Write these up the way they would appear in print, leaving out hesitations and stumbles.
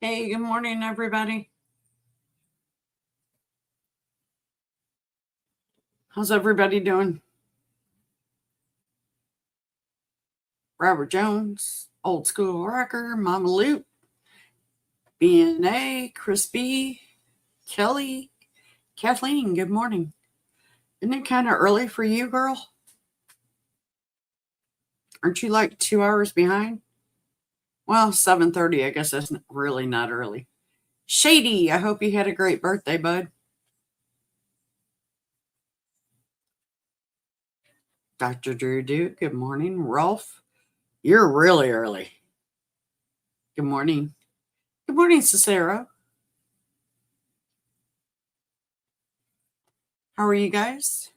Hey, good morning, everybody. How's everybody doing? Robert Jones, Old School Rocker, Mama Loot, BNA, Chris B, Kelly, Kathleen, good morning. Isn't it kind of early for you, girl? Aren't you like 2 hours behind? Well, 7:30. I guess that's really not early. Shady, I hope you had a great birthday, bud. Dr. Drew Duke, good morning. Rolf, you're really early. Good morning. Good morning, Cicero. How are you guys?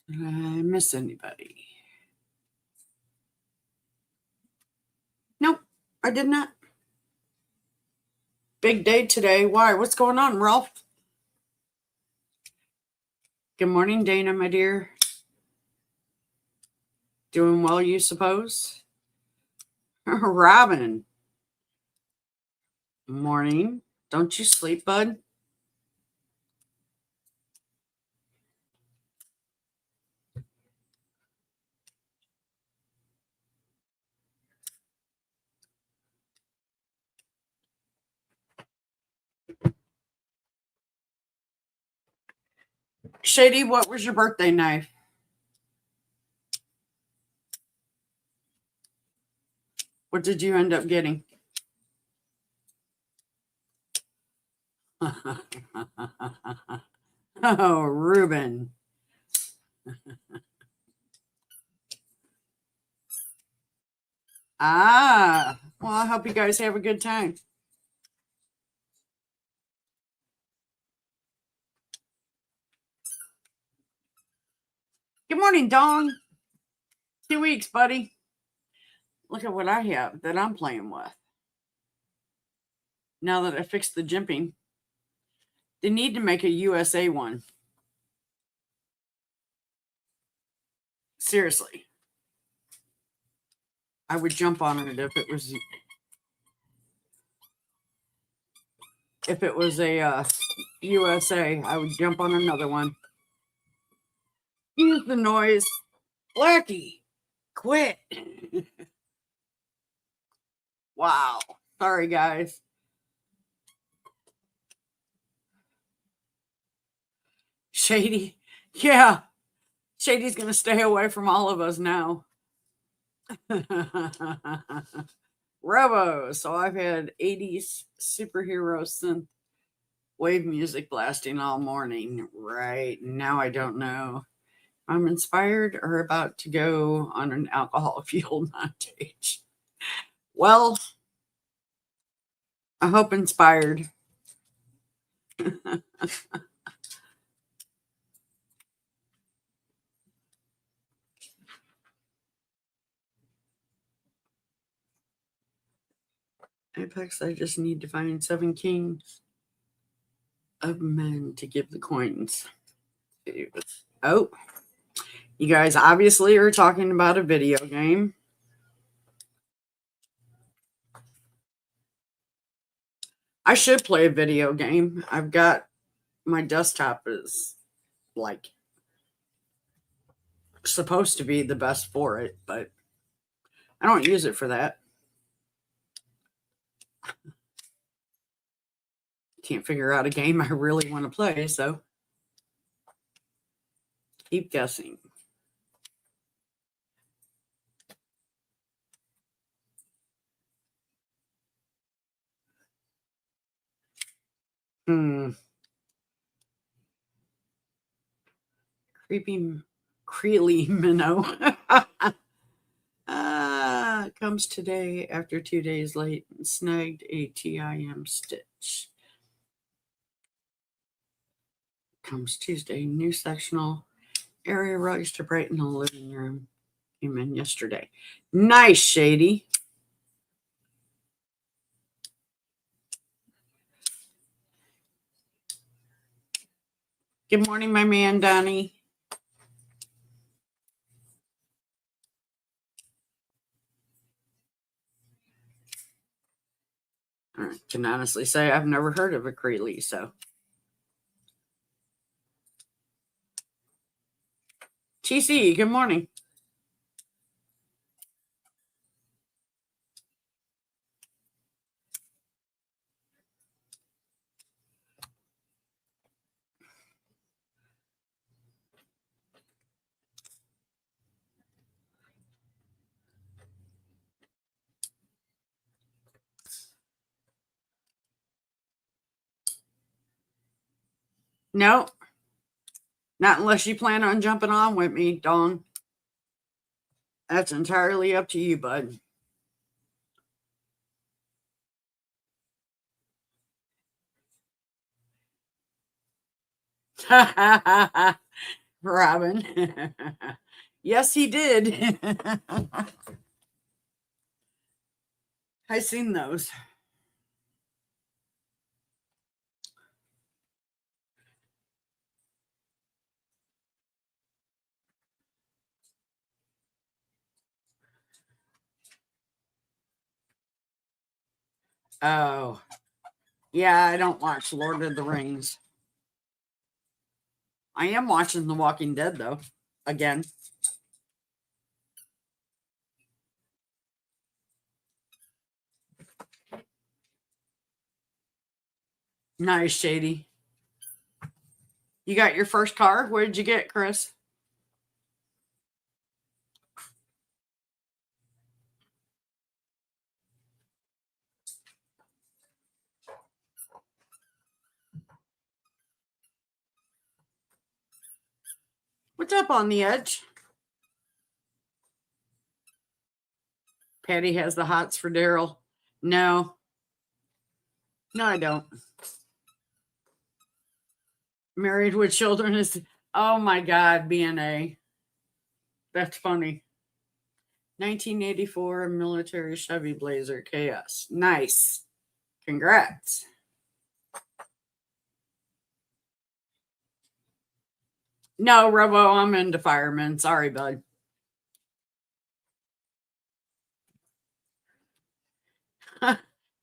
Did I miss anybody? Nope, I did not. Big day today. Why? What's going on, Ralph? Good morning, Dana, my dear. Doing well, you suppose? Robin. Morning. Don't you sleep, bud? Shady, what was your birthday knife? What did you end up getting? Oh, Ruben. Well, I hope you guys have a good time. Good morning, Dawn. 2 weeks, buddy. Look at what I have that I'm playing with. Now that I fixed the jimping, they need to make a USA one. Seriously. I would jump on it if it was a USA. I would jump on another one. Use the noise. Blackie, quit. Wow. Sorry, guys. Shady. Yeah. Shady's going to stay away from all of us now. Robo. So I've had 80s superhero synth wave music blasting all morning. Right. Now I don't know. I'm inspired or about to go on an alcohol fueled montage. Well, I hope inspired. Apex, I just need to find 7 kings of men to give the coins. Oh, you guys obviously are talking about a video game. I should play a video game. I've got my desktop is like supposed to be the best for it, but I don't use it for that. Can't figure out a game I really want to play, so keep guessing. Creely minnow. Comes today after 2 days late and snagged a TIM stitch. Comes Tuesday. New sectional area rugs to brighten the living room. Came in yesterday. Nice, Shady. Good morning, my man, Donnie. I can honestly say I've never heard of a Creeley, so. TC, good morning. No, not unless you plan on jumping on with me, Dawn. That's entirely up to you, bud. Robin. Yes, he did. I seen those. Oh, yeah, I don't watch Lord of the Rings. I am watching The Walking Dead, though, again. Nice, Shady. You got your first car? What did you get, Chris? What's up on the edge? Patty has the hots for Daryl. No. No, I don't. Married with Children is, oh my God, BNA. That's funny. 1984 military Chevy Blazer Chaos. Nice. Congrats. No, Robo, I'm into firemen. Sorry, bud.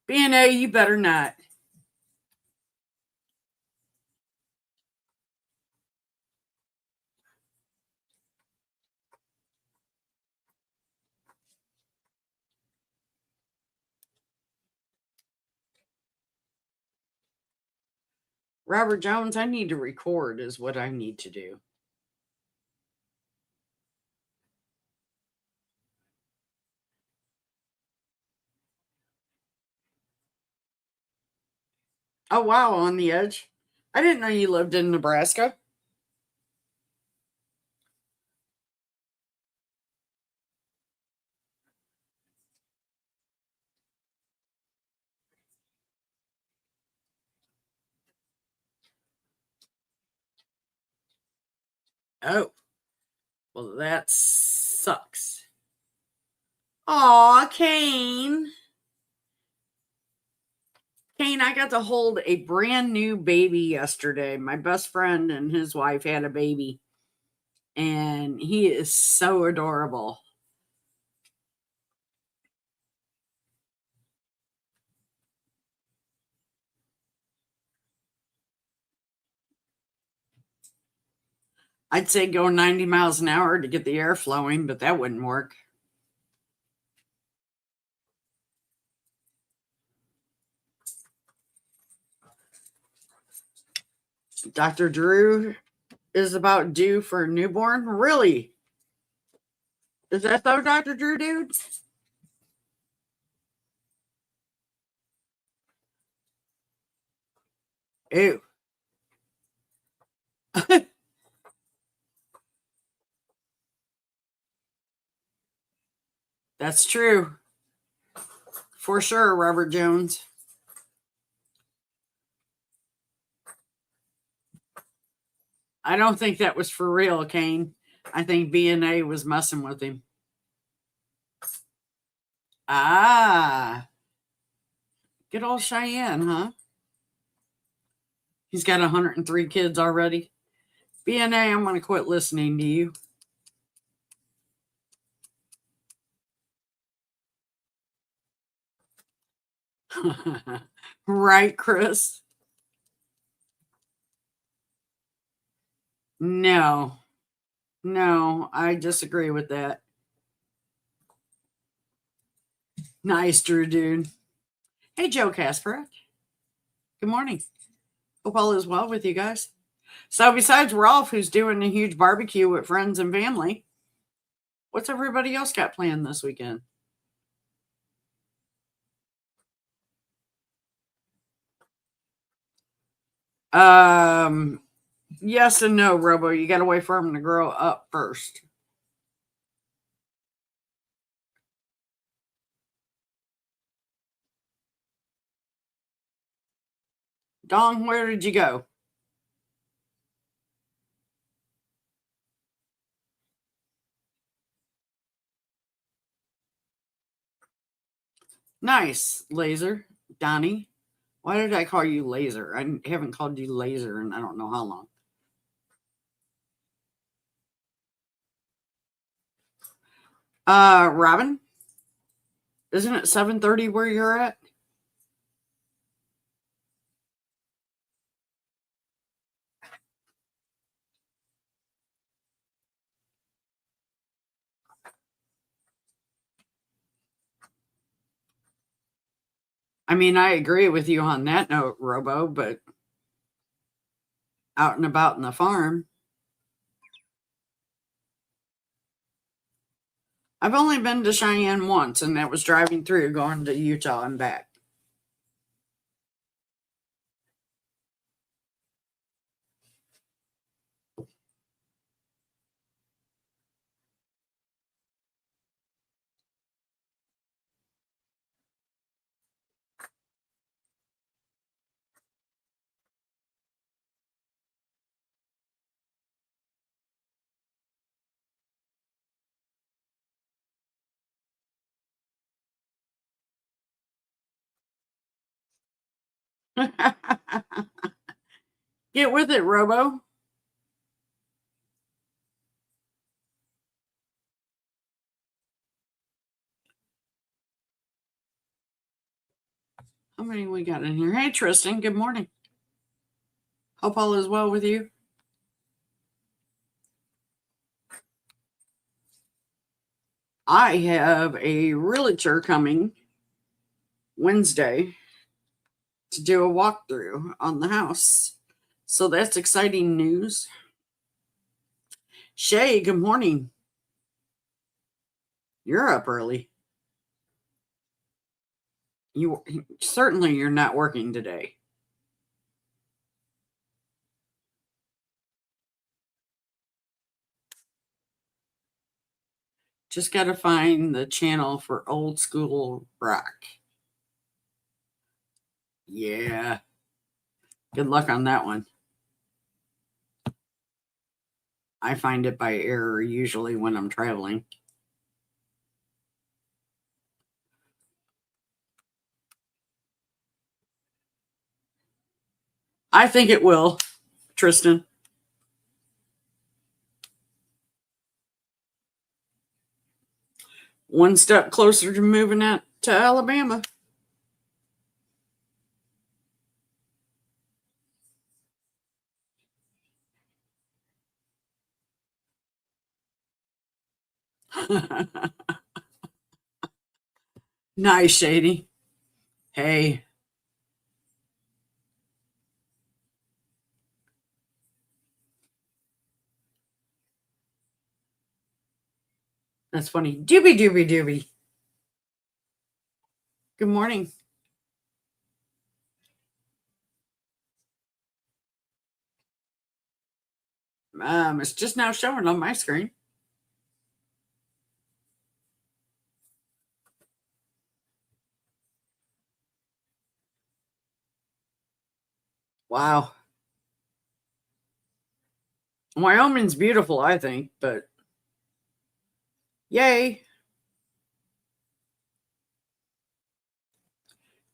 BNA, you better not. Robert Jones, I need to record, is what I need to do. Oh, wow, on the edge. I didn't know you lived in Nebraska. Oh, well, that sucks. Aw, Kane. Kane, I got to hold a brand new baby yesterday. My best friend and his wife had a baby, and he is so adorable. I'd say go 90 miles an hour to get the air flowing, but that wouldn't work. Dr. Drew is about due for a newborn. Really? Is that so, Dr. Drew, dude? Ew. That's true. For sure, Robert Jones. I don't think that was for real, Kane. I think BNA was messing with him. Ah, good old Cheyenne, huh? He's got 103 kids already. BNA, I'm going to quit listening to you. Right, Chris? No, I disagree with that. Nice, Drew, dude. Hey, Joe Casper. Good morning. Hope all is well with you guys. So, besides Rolf, who's doing a huge barbecue with friends and family, what's everybody else got planned this weekend? Um, yes and no, Robo. You got to wait for them to grow up first. Dong, where did you go? Nice, Laser. Donnie. Why did I call you Laser? I haven't called you Laser in I don't know how long. Robin, isn't it 7:30 where you're at? I mean, I agree with you on that note, Robo, but out and about in the farm. I've only been to Cheyenne once, and that was driving through going to Utah and back. Get with it, Robo. How many we got in here? Hey, Tristan. Good morning. Hope all is well with you. I have a realtor coming Wednesday to do a walkthrough on the house. So that's exciting news. Shay, good morning. You're up early. You certainly you're not working today. Just got to find the channel for old school rock. Yeah. Good luck on that one. I find it by error usually when I'm traveling. I think it will, Tristan. One step closer to moving out to Alabama. Nice, Shady. Hey. That's funny. Doobie doobie doobie. Good morning. It's just now showing on my screen. Wow. Wyoming's beautiful, I think, but yay.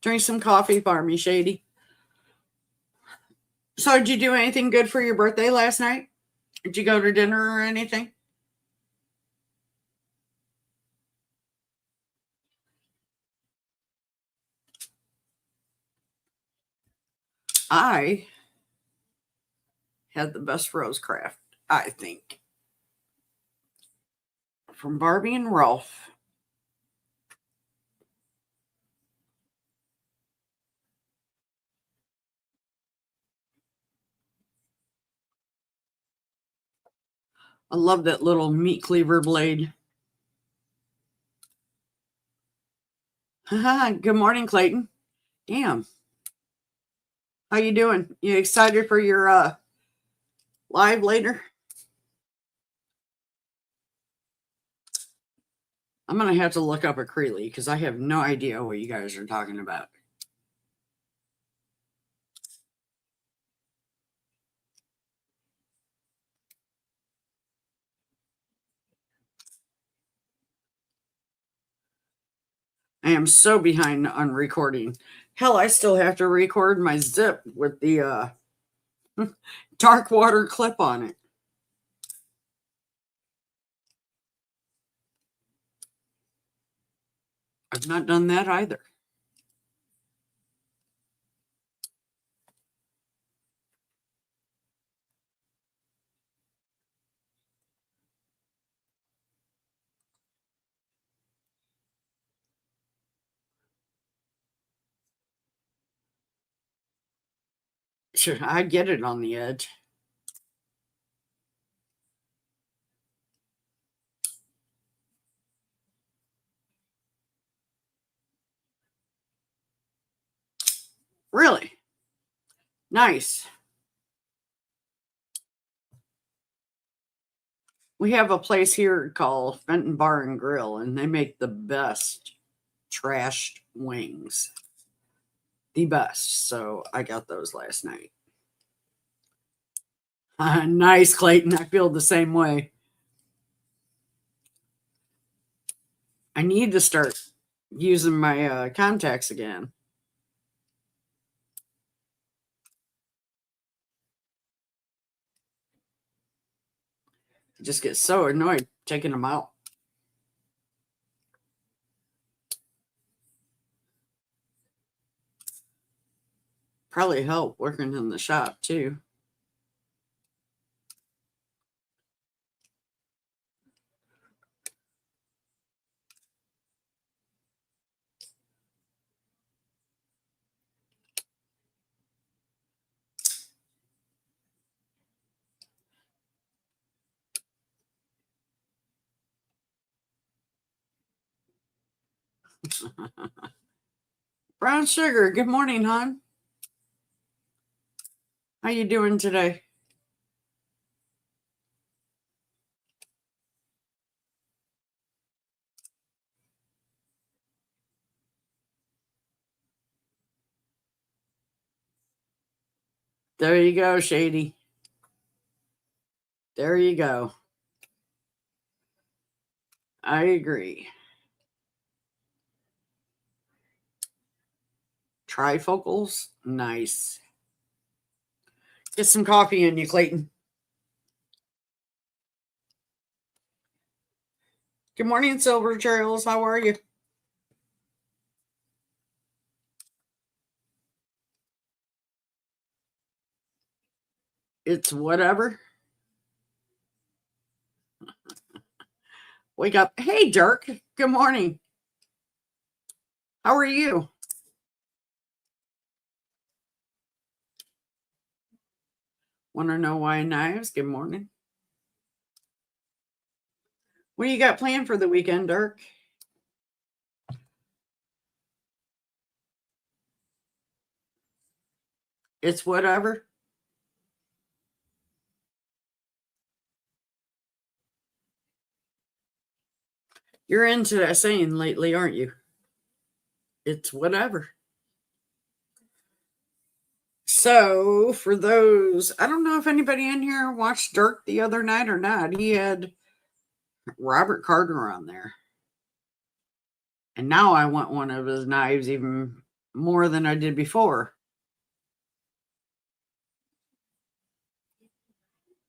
Drink some coffee for me, Shady. So, did you do anything good for your birthday last night? Did you go to dinner or anything? I had the best rose craft, I think, from Barbie and Rolf. I love that little meat cleaver blade. Good morning, Clayton. Damn, how you doing? You excited for your live later? I'm gonna have to look up a Creeley because I have no idea what you guys are talking about. I am so behind on recording. Hell, I still have to record my zip with the dark water clip on it. I've not done that either. Sure, I get it on the edge. Really? Nice. We have a place here called Fenton Bar and Grill, and they make the best trashed wings. The best. So I got those last night. Nice, Clayton. I feel the same way. I need to start using my contacts again. I just get so annoyed taking them out. Probably help working in the shop too. Brown sugar, good morning, hon. How you doing today? There you go, Shady. There you go. I agree. Trifocals, nice. Get some coffee in you, Clayton. Good morning, Silver Trails. How are you? It's whatever. Wake up. Hey, Dirk. Good morning. How are you? Want to know why knives? Good morning. What do you got planned for the weekend, Dirk? It's whatever. You're into that saying lately, aren't you? It's whatever. So, for those, I don't know if anybody in here watched Dirk the other night or not. He had Robert Carter on there. And now I want one of his knives even more than I did before.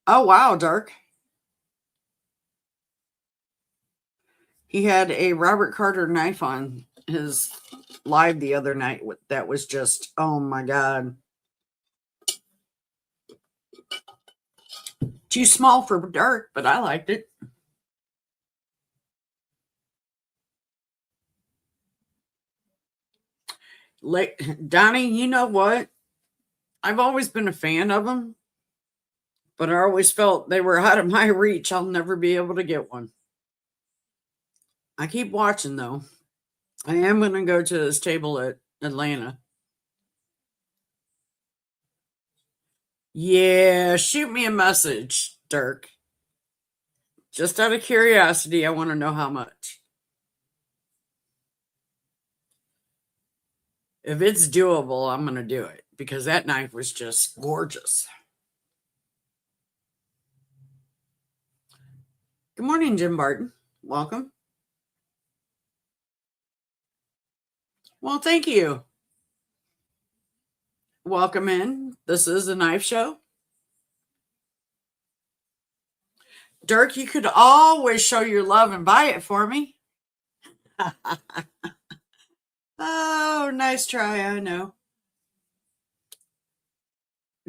Oh, wow, Dark. He had a Robert Carter knife on his live the other night that was just, oh my God. Too small for Dark, but I liked it. Like, Donnie, you know what? I've always been a fan of them, but I always felt they were out of my reach. I'll never be able to get one. I keep watching though. I am going to go to this table at Atlanta. Yeah, shoot me a message, Dirk. Just out of curiosity, I want to know how much. If it's doable, I'm going to do it because that knife was just gorgeous. Good morning, Jim Barton. Welcome. Well, thank you. Welcome in. This is a knife show. Dirk, you could always show your love and buy it for me. Oh, nice try. I know.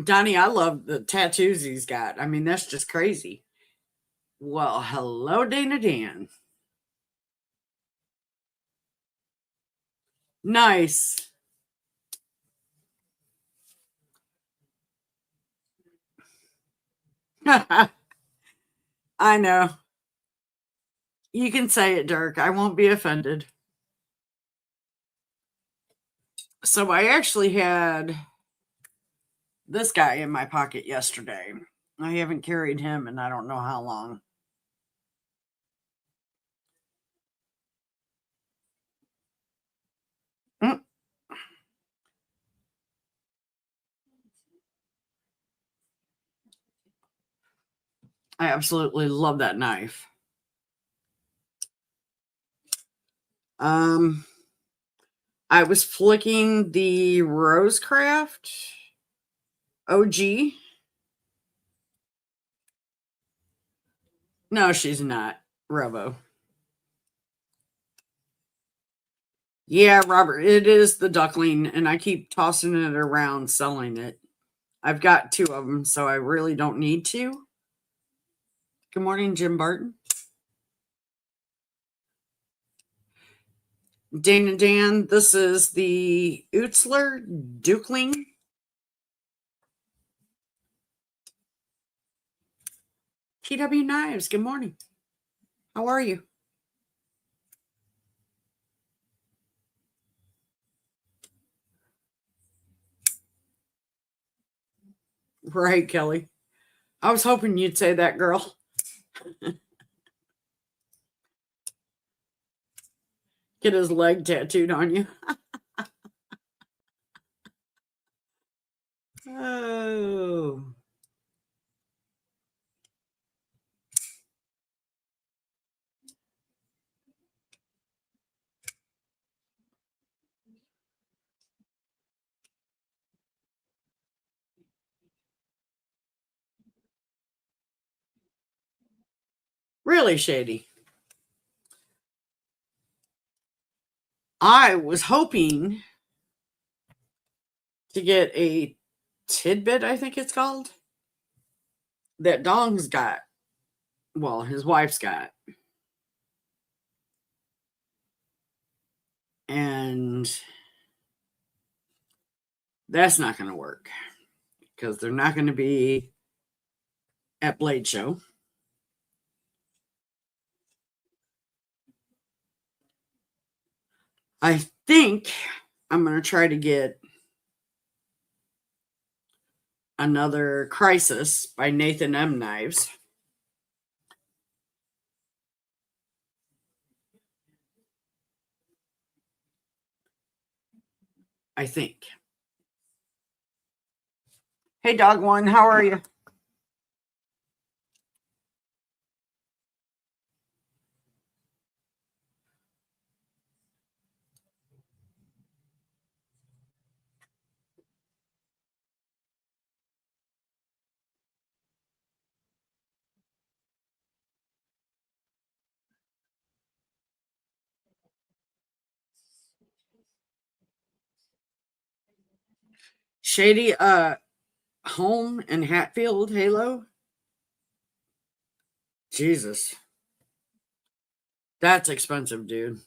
Donnie, I love the tattoos he's got. I mean, that's just crazy. Well, hello, Dana Dan. Nice. I know. You can say it, Dirk. I won't be offended. So I actually had this guy in my pocket yesterday. I haven't carried him in I don't know how long. Mm, I absolutely love that knife. Um, I was flicking the Rosecraft OG. No, she's not. Robo. Yeah, Robert, it is the duckling, and I keep tossing it around selling it. I've got two of them, so I really don't need to. Good morning, Jim Barton. Dana Dan, this is the Utzler Dukeling. TW Knives, good morning. How are you? Right, Kelly. I was hoping you'd say that, girl. Get his leg tattooed on you. Oh, really shady. I was hoping to get a tidbit, I think it's called, that Dong's got. Well, his wife's got. And that's not going to work because they're not going to be at Blade Show. I think I'm going to try to get another Crisis by Nathan M. Knives. I think. Hey, Dog One, how are you? Shady home in Hatfield, Halo. Jesus. That's expensive, dude.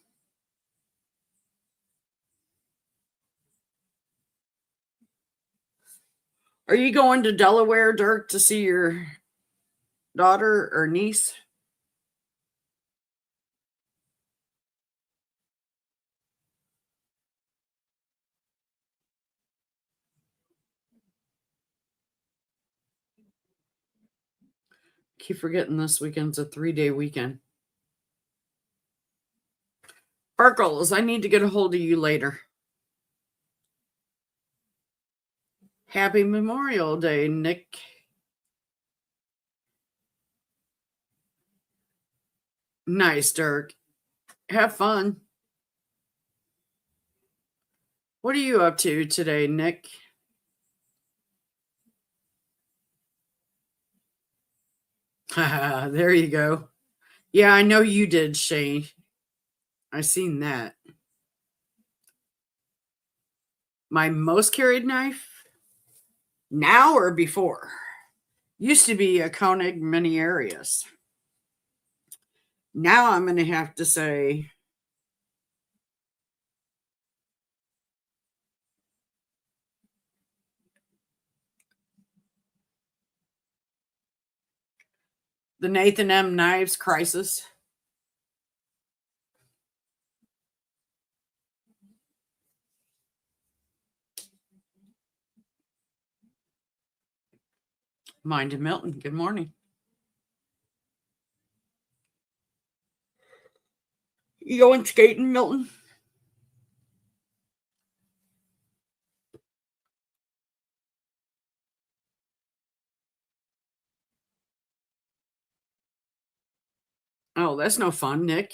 Are you going to Delaware, Dirk, to see your daughter or niece? Keep forgetting this weekend's a 3-day weekend. Sparkles, I need to get a hold of you later. Happy Memorial Day, Nick. Nice, Dirk. Have fun. What are you up to today, Nick? There you go. Yeah, I know you did, Shane. I seen that. My most carried knife? Now or before? Used to be a Koenig Mini Arius. Now I'm going to have to say the Nathan M. Knives Crisis. Mind and Milton, good morning. You going skating, Milton? Oh, that's no fun, Nick.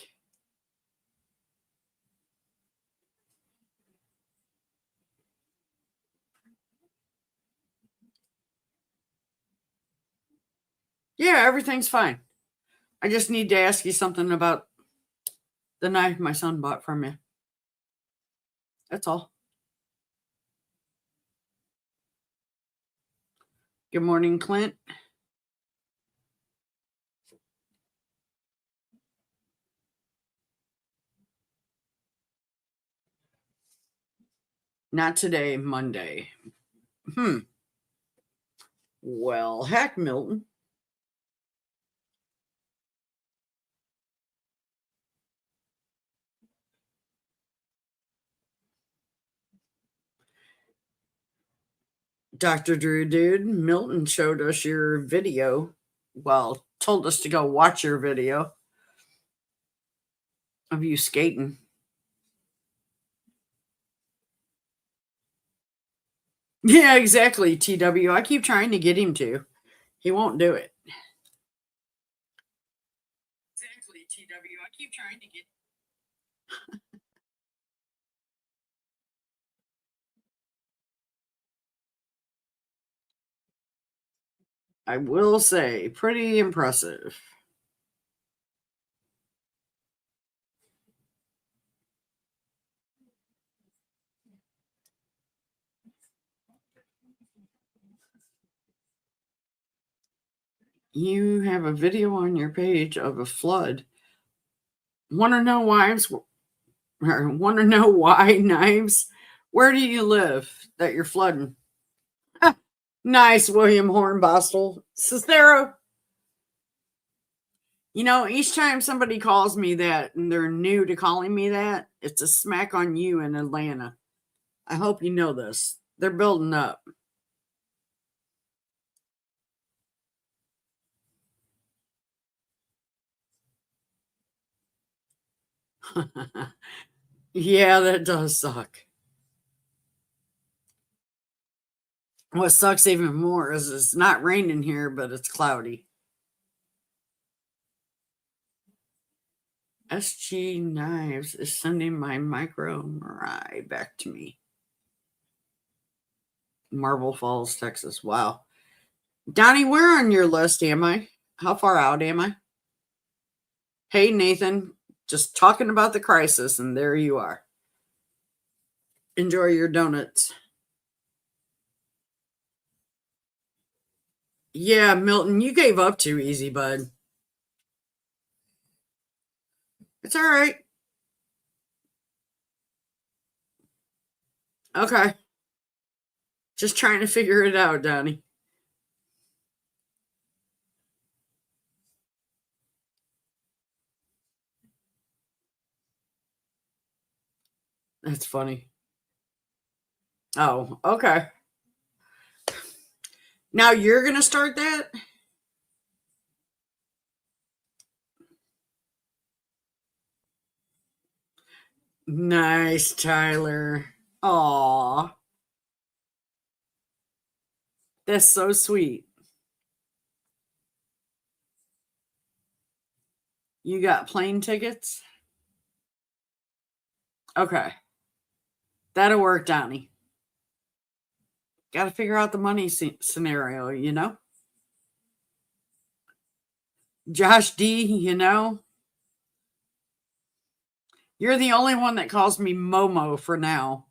Yeah, everything's fine. I just need to ask you something about the knife my son bought from you. That's all. Good morning, Clint. Not today, Monday. Hmm. Well, heck, Milton. Dr. Drew, dude, Milton showed us your video. Well, told us to go watch your video of you skating. Yeah, exactly, TW. I keep trying to get him to. He won't do it. Exactly, TW. I keep trying to get. I will say, pretty impressive. You have a video on your page of a flood. Want to know wives? Or want to know why knives? Where do you live that you're flooding? Nice, William Hornbostel. Cicero. You know, each time somebody calls me that and they're new to calling me that, it's a smack on you in Atlanta. I hope you know this. They're building up. Yeah, that does suck. What sucks even more is it's not raining here, but it's cloudy. SG Knives is sending my micro Mirai back to me. Marble Falls, Texas. Wow. Donnie, where on your list am I? How far out am I? Hey, Nathan, just talking about the crisis, and there you are. Enjoy your donuts. Yeah, Milton, you gave up too easy, bud. It's all right. Okay. Just trying to figure it out, Donnie. That's funny. Oh, okay. Now you're going to start that? Nice, Tyler. Aw, that's so sweet. You got plane tickets? Okay. That'll work, Donnie. Got to figure out the money scenario, you know? Josh D, you're the only one that calls me Momo for now.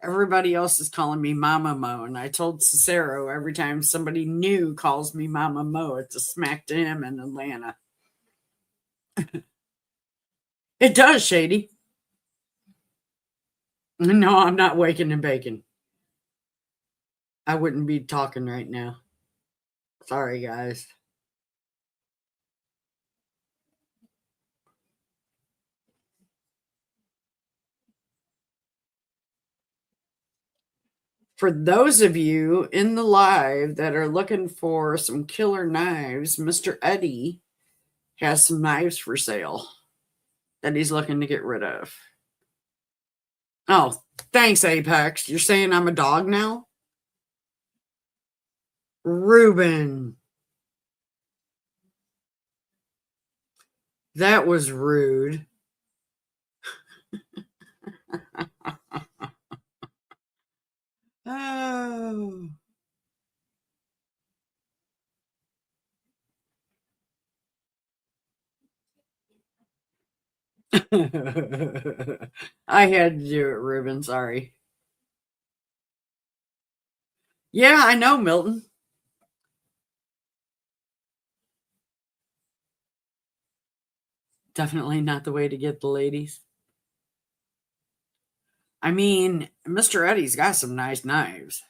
Everybody else is calling me Mama Mo. And I told Cicero every time somebody new calls me Mama Mo, it's a smack to him in Atlanta. It does, Shady. No, I'm not waking and baking. I wouldn't be talking right now. Sorry, guys. For those of you in the live that are looking for some killer knives, Mr. Eddie has some knives for sale that he's looking to get rid of. Oh, thanks, Apex. You're saying I'm a dog now? Ruben, that was rude. Oh. I had to do it, Ruben. Sorry. Yeah, I know, Milton. Definitely not the way to get the ladies. I mean, Mr. Eddie's got some nice knives.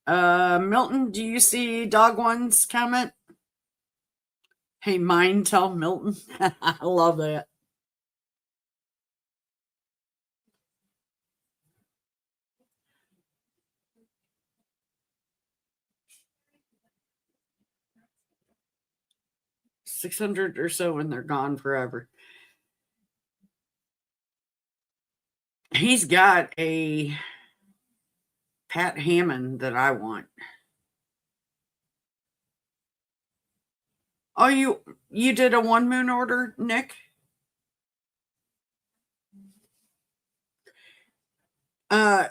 Milton, do you see Dog One's comment? Hey, mine tell Milton. I love that. 600 or so and they're gone forever. He's got a Pat Hammond that I want. Oh, you did a one moon order, Nick?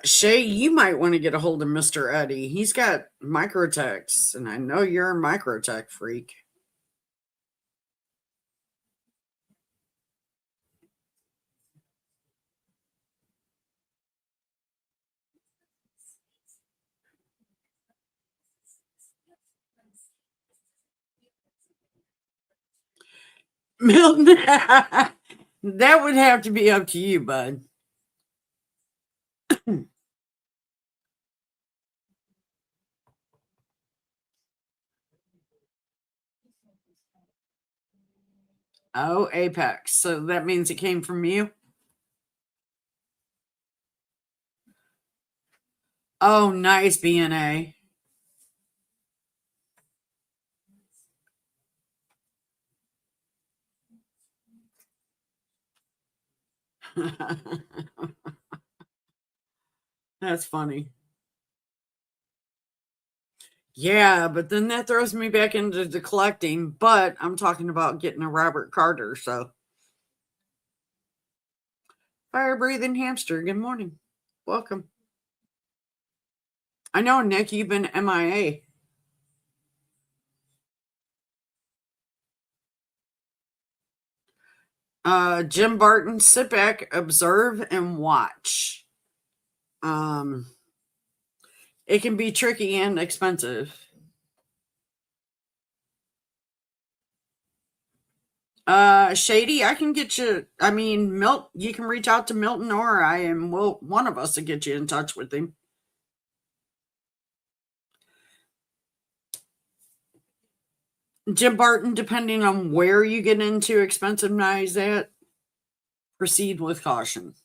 Shay, you might want to get a hold of Mr. Eddie. He's got microtechs, and I know you're a microtech freak. Milton, that would have to be up to you, bud. Oh, Apex. So that means it came from you? Oh, nice, BNA. That's funny. Yeah, but then that throws me back into the collecting. But I'm talking about getting a Robert Carter. So, fire breathing hamster, good morning. Welcome. I know, Nick, you've been MIA. Jim Barton, sit back, observe, and watch. Um, it can be tricky and expensive. Shady, I can get you. I mean, you can reach out to Milton or I, and one of us will get you in touch with him. Jim Barton, depending on where you get into expensive knives at, proceed with caution.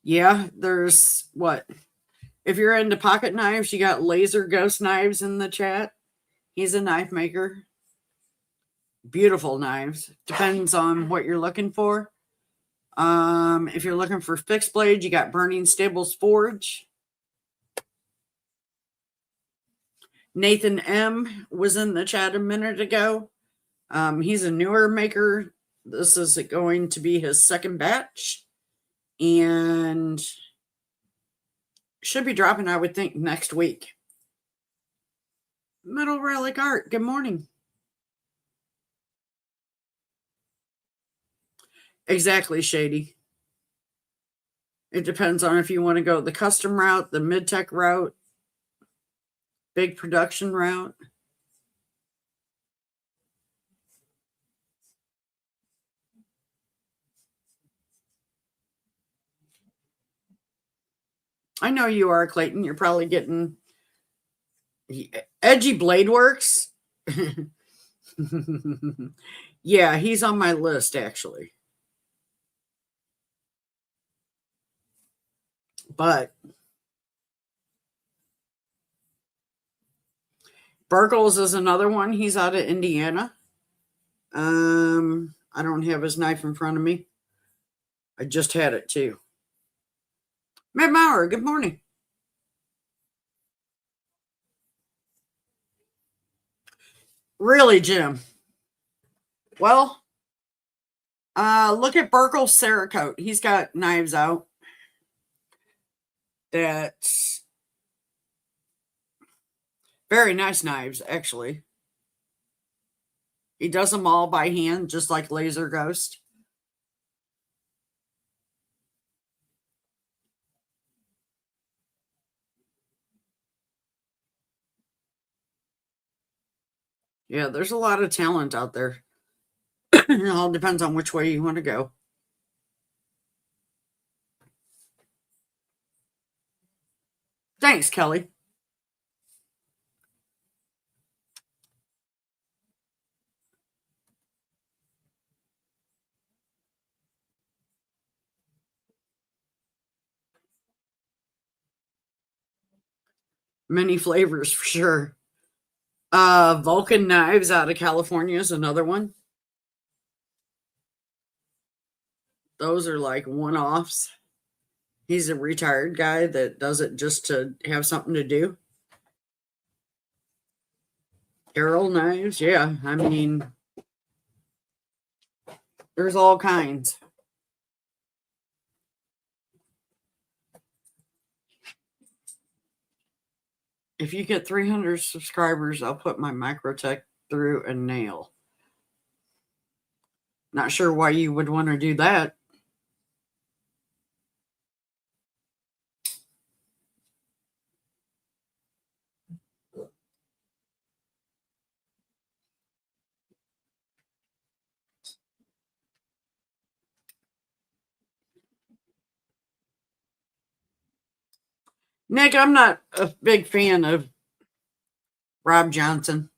Yeah, there's what? If you're into pocket knives, you got Laser Ghost Knives in the chat. He's a knife maker. Beautiful knives. Depends on what you're looking for. If you're looking for fixed blade, you got Burning Stables Forge. Nathan M was in the chat a minute ago. He's a newer maker. This is going to be his second batch and should be dropping, I would think, next week. Metal Relic Art, good morning. Exactly, Shady. It depends on if you want to go the custom route, the mid-tech route, big production route. I know you are, Clayton. You're probably getting Edgy Blade Works. Yeah, he's on my list, actually. But Burgles is another one. He's out of Indiana. I don't have his knife in front of me. I just had it too. Matt Maurer, good morning. Really, Jim? Well, look at Burkle Cerakote. He's got knives out. That's very nice knives, actually. He does them all by hand, just like Laser Ghost. Yeah, there's a lot of talent out there. It all depends on which way you want to go. Thanks, Kelly. Many flavors for sure. Vulcan Knives out of California is another one. Those are like one-offs. He's a retired guy that does it just to have something to do. Arrow knives, yeah. I mean, there's all kinds. If you get 300 subscribers, I'll put my Microtech through a nail. Not sure why you would want to do that. Nick, I'm not a big fan of Rob Johnson.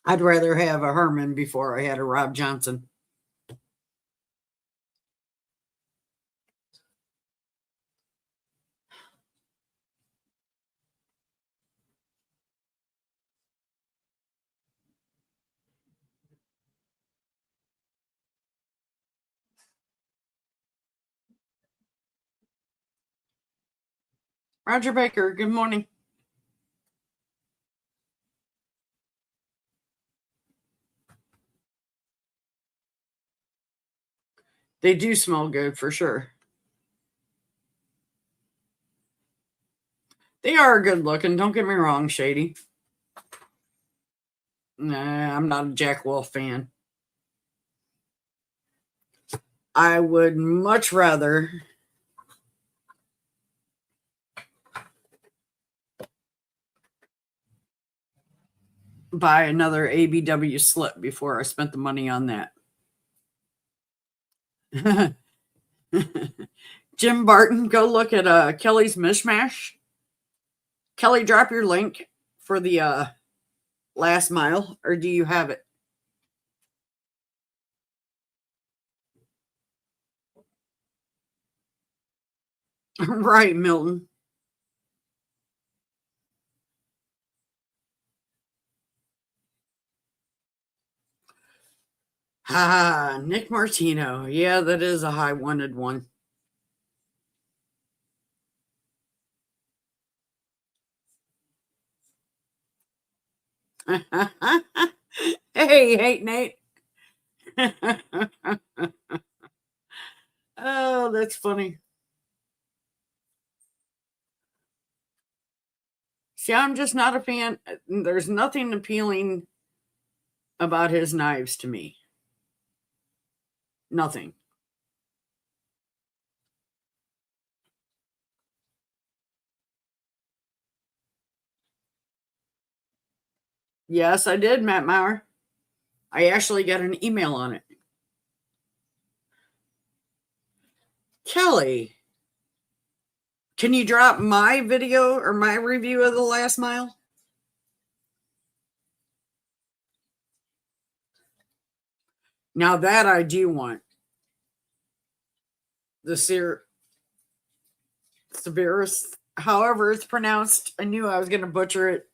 I'd rather have a Herman before I had a Rob Johnson. Roger Baker, good morning. They do smell good for sure. They are good looking, don't get me wrong, Shady. Nah, I'm not a Jack Wolf fan. I would much rather buy another ABW slip before I spent the money on that. Jim Barton, go look at Kelly's Mishmash. Kelly, drop your link for the last mile, or do you have it? Right, Milton. Ah, Nick Martino. Yeah, that is a high wanted one. Hey, Nate. Oh, that's funny. See, I'm just not a fan. There's nothing appealing about his knives to me. Nothing. Yes, I did, Matt Maurer. I actually got an email on it. Kelly, can you drop my video or my review of the last mile? Now that I do want the severest, however it's pronounced. I knew I was going to butcher it.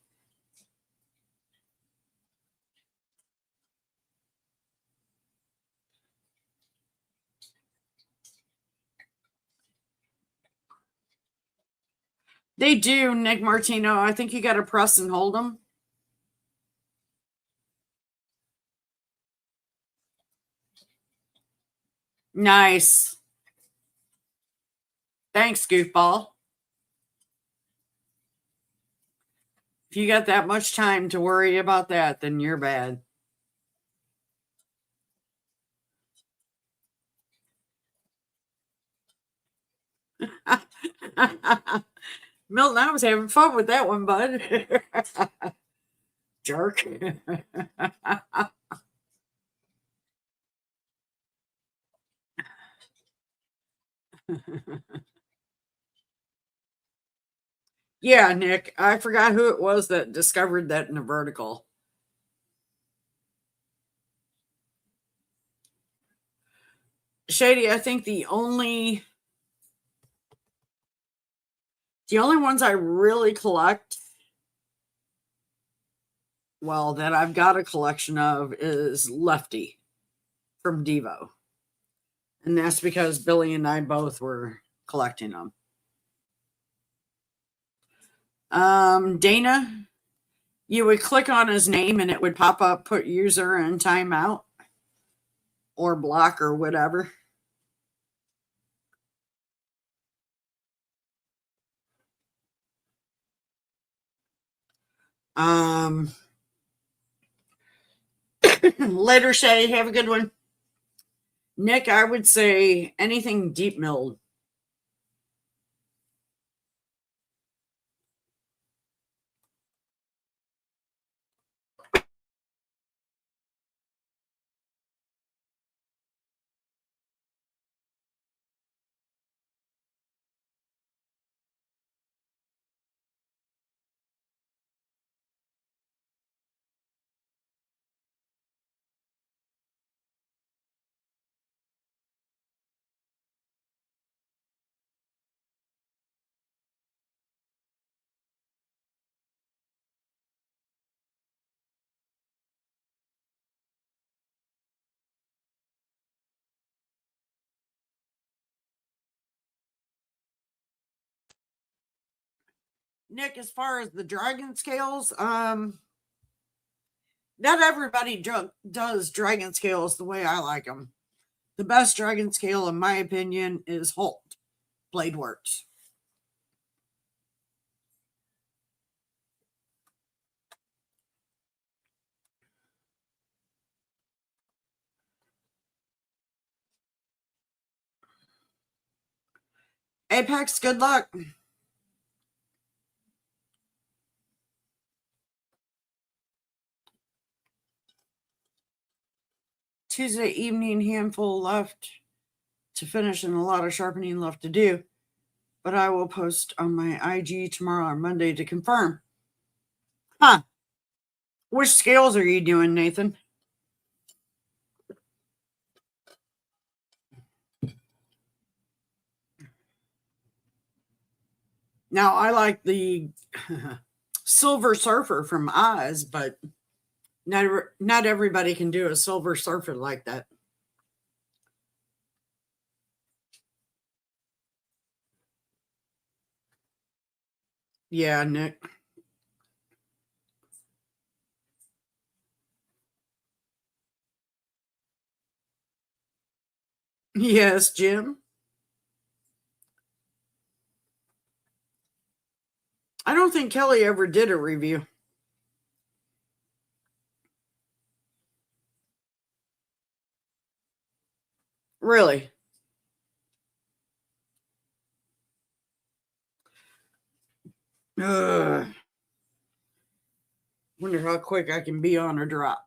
They do, Nick Martino. I think you got to press and hold them. Nice. Thanks, goofball. If you got that much time to worry about that, then you're bad. Milton, I was having fun with that one, bud. Jerk. Yeah, Nick. I forgot who it was that discovered that in a vertical. Shady, I think the only ones I really collect, well, that I've got a collection of is Lefty from Devo. And that's because Billy and I both were collecting them. Dana, you would click on his name and it would pop up, put user in timeout or block or whatever. Um, Later, Shay. Have a good one. Nick, I would say anything deep milled. Nick, as far as the dragon scales, not everybody does dragon scales the way I like them. The best dragon scale, in my opinion, is Holt Blade Works. Apex, good luck. Tuesday evening, handful left to finish and a lot of sharpening left to do. But I will post on my IG tomorrow or Monday to confirm. Huh. Which scales are you doing, Nathan? Now, I like the Silver Surfer from Oz, but not everybody can do a Silver Surfer like that. Yeah, Nick. Yes, Jim. I don't think Kelly ever did a review. Really? Ugh. Wonder how quick I can be on a drop.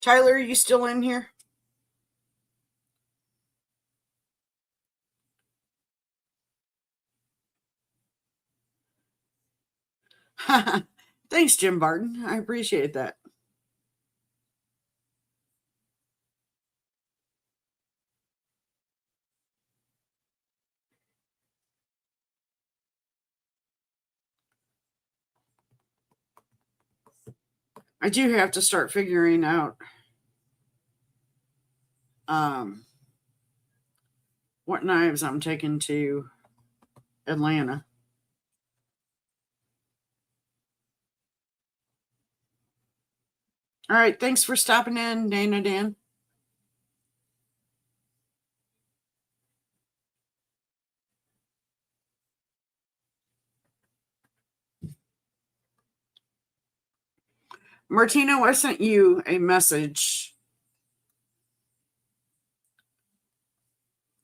Tyler, are you still in here? Thanks, Jim Barton. I appreciate that. I do have to start figuring out um, what knives I'm taking to Atlanta. All right. Thanks for stopping in, Dana Dan. Martino, I sent you a message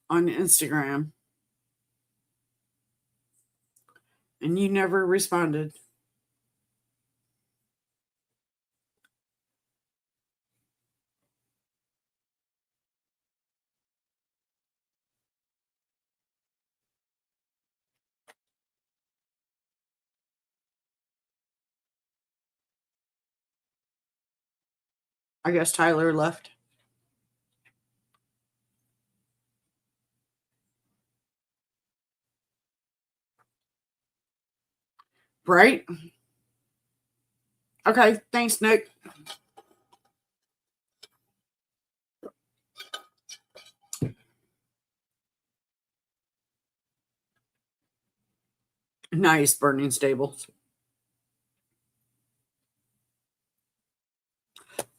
on Instagram and you never responded. I guess Tyler left. Right? Okay. Thanks, Nick. Nice, Burning Stables.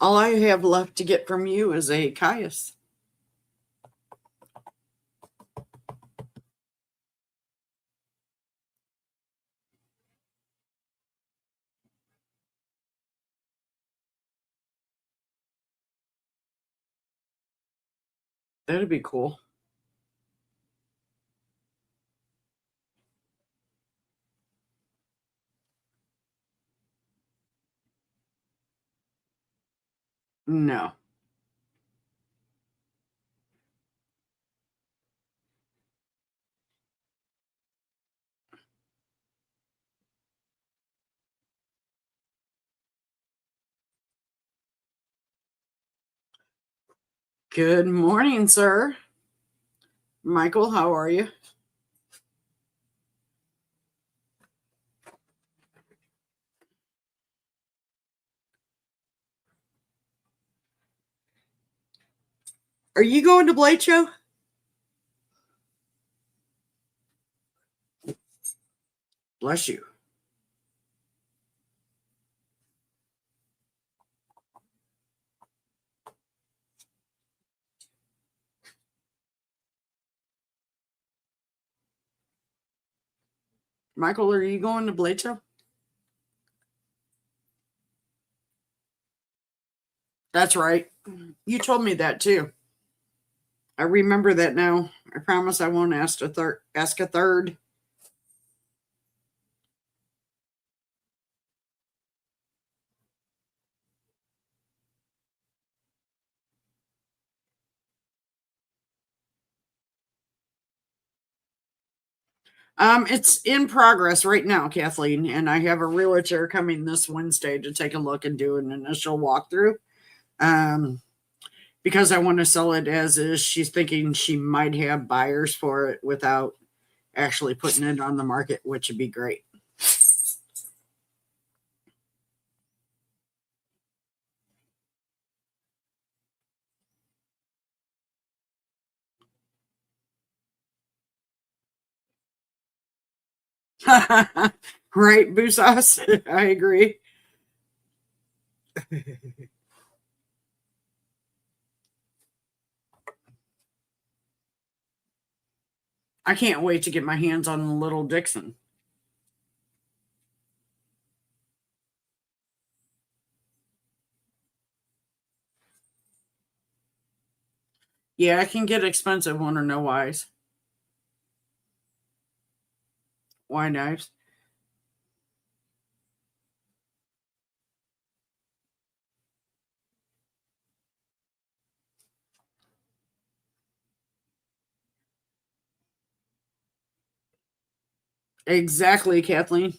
All I have left to get from you is a Caius. That'd be cool. No. Good morning, sir. Michael, how are you? Are you going to Blade Show? Bless you. Michael, are you going to Blade Show? That's right. You told me that too. I remember that now. I promise I won't ask a third. It's in progress right now, Kathleen, and I have a realtor coming this Wednesday to take a look and do an initial walkthrough. Um, because I want to sell it as is. She's thinking she might have buyers for it without actually putting it on the market, which would be great. Right, Busas? I agree. I can't wait to get my hands on the little Dixon. Yeah, I can get expensive one or no eyes. Why knives? Exactly, Kathleen.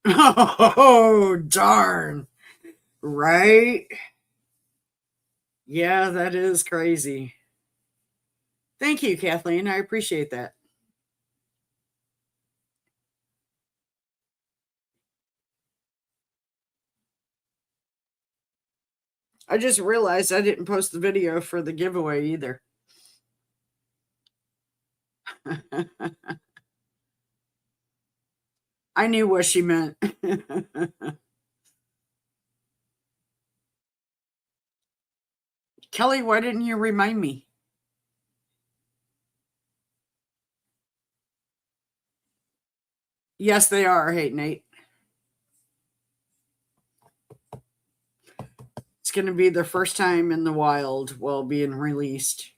Oh, darn. Right? Yeah, that is crazy. Thank you, Kathleen. I appreciate that. I just realized I didn't post the video for the giveaway either. I knew what she meant. Kelly, why didn't you remind me? Yes, they are. Hey, Nate. It's going to be their first time in the wild while being released.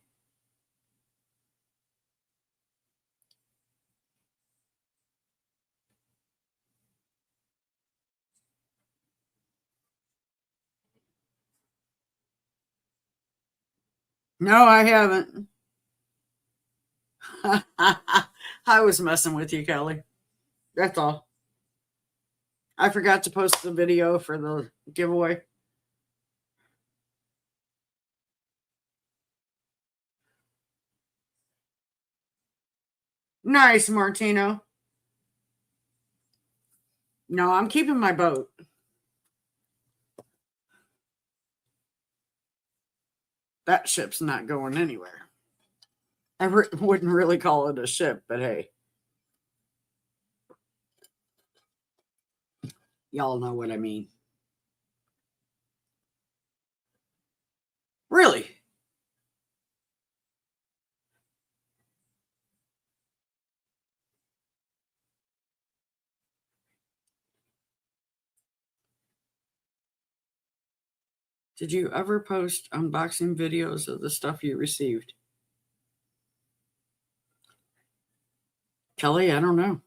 No, I haven't. I was messing with you, Kelly. That's all. I forgot to post the video for the giveaway. Nice, Martino. No, I'm keeping my boat. That ship's not going anywhere. Wouldn't really call it a ship, but hey, y'all know what I mean. Really? Did you ever post unboxing videos of the stuff you received? Kelly, I don't know.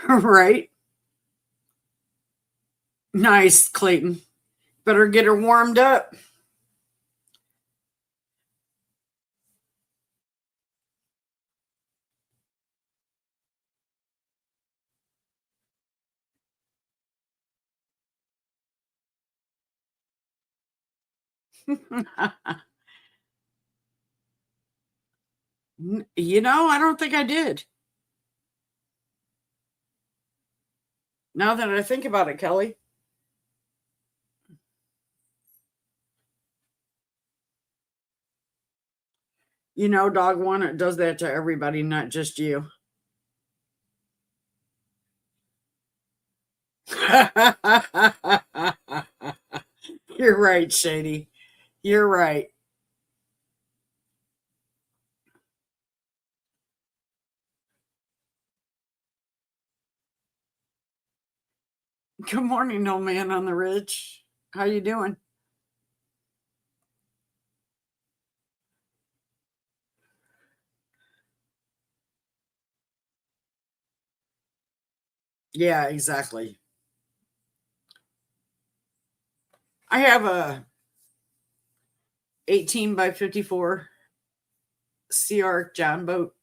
Right? Nice, Clayton. Better get her warmed up. I don't think I did. Now that I think about it, Kelly. Dog one, it does that to everybody, not just you. You're right, Shady. You're right. Good morning, old man on the ridge. How you doing? Yeah, exactly. I have a 18 by 54 CR John boat.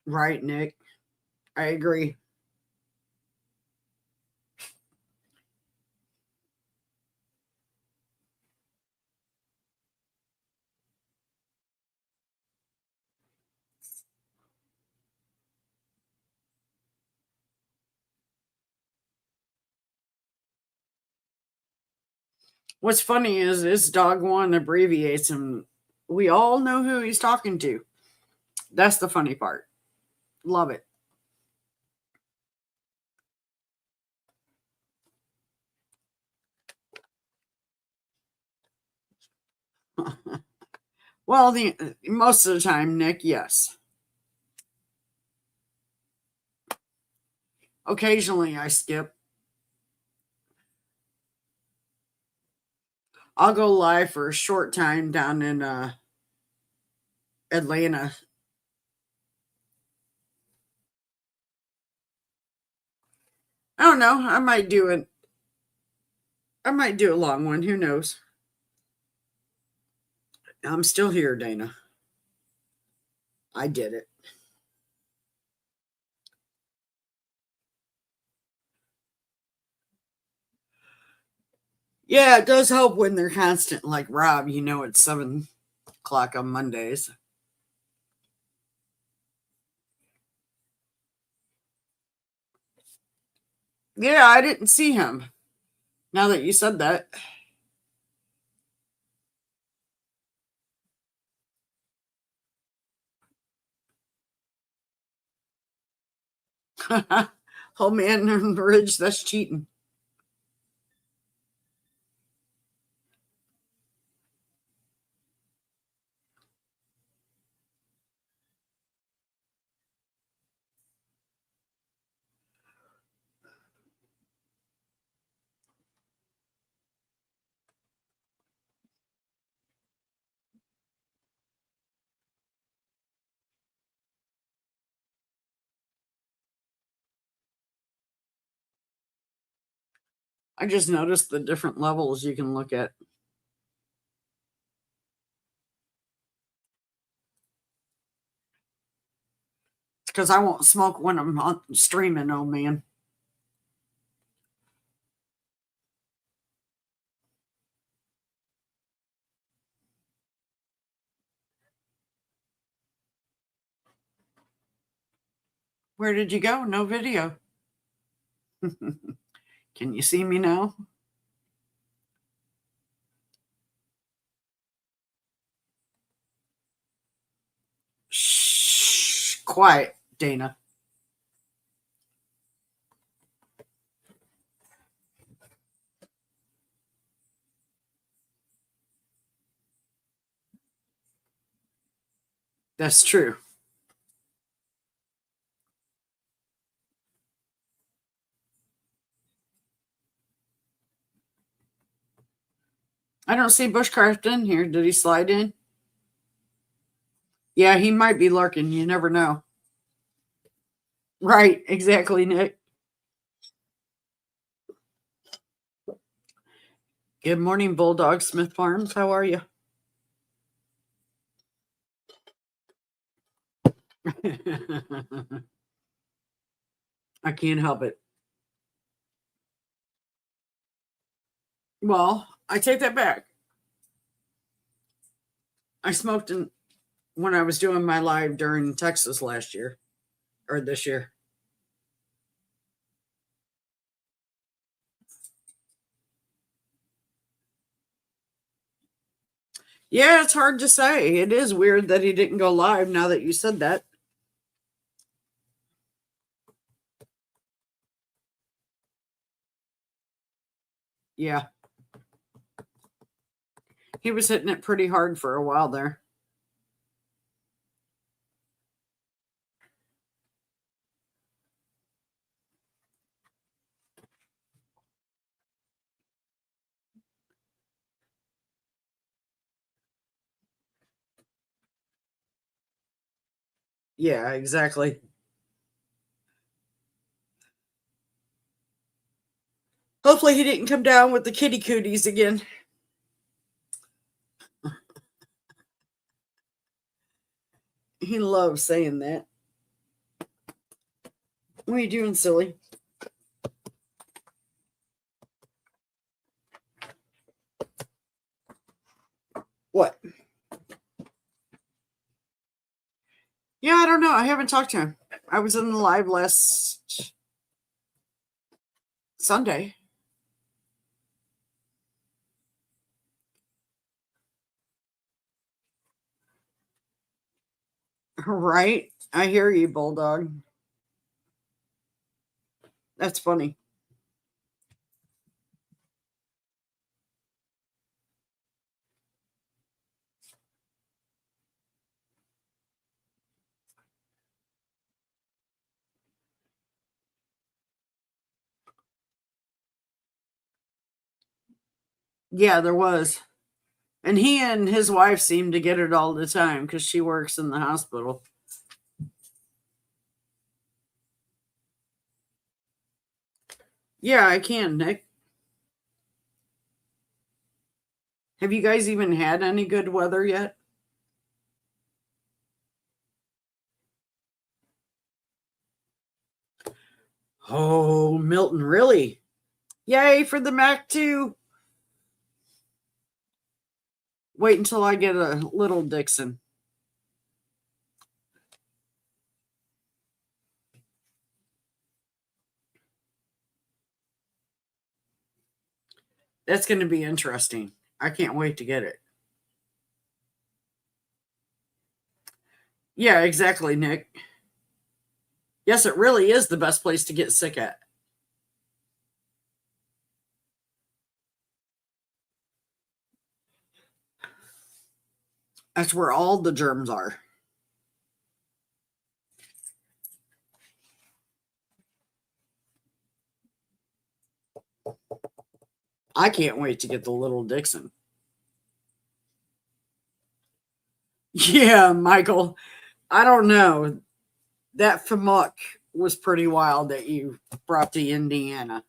Right, Nick. I agree. What's funny is this dog one abbreviates and we all know who he's talking to. That's the funny part. Love it. Well, the most of the time, Nick, yes. Occasionally I skip. I'll go live for a short time down in Atlanta. I don't know. I might do a long one. Who knows? I'm still here, Dana. I did it. Yeah, it does help when they're constant. Like Rob, it's 7 o'clock on Mondays. Yeah, I didn't see him. Now that you said that, oh man, on the ridge, that's cheating. I just noticed the different levels you can look at because I won't smoke when I'm streaming. Oh man, where did you go? No video. Can you see me now? Shh, quiet, Dana. That's true. I don't see Bushcraft in here. Did he slide in? Yeah, he might be lurking. You never know. Right, exactly, Nick. Good morning, Bulldog Smith Farms. How are you? I can't help it. Well, I take that back. I smoked when I was doing my live during Texas last year or this year. Yeah, it's hard to say. It is weird that he didn't go live now that you said that. Yeah, he was hitting it pretty hard for a while there. Yeah, exactly. Hopefully, he didn't come down with the kitty cooties again. He loves saying that. What are you doing, silly? What? Yeah, I don't know. I haven't talked to him. I was in the live last Sunday. Right? I hear you, Bulldog. That's funny. Yeah, there was. And he and his wife seem to get it all the time because she works in the hospital. Yeah, I can, Nick. Have you guys even had any good weather yet? Oh, Milton, really? Yay for the Mac 2. Wait until I get a little Dixon. That's going to be interesting. I can't wait to get it. Yeah, exactly, Nick. Yes, it really is the best place to get sick at. That's where all the germs are. I can't wait to get the little Dixon. Yeah, Michael. I don't know. That FMUC was pretty wild that you brought to Indiana.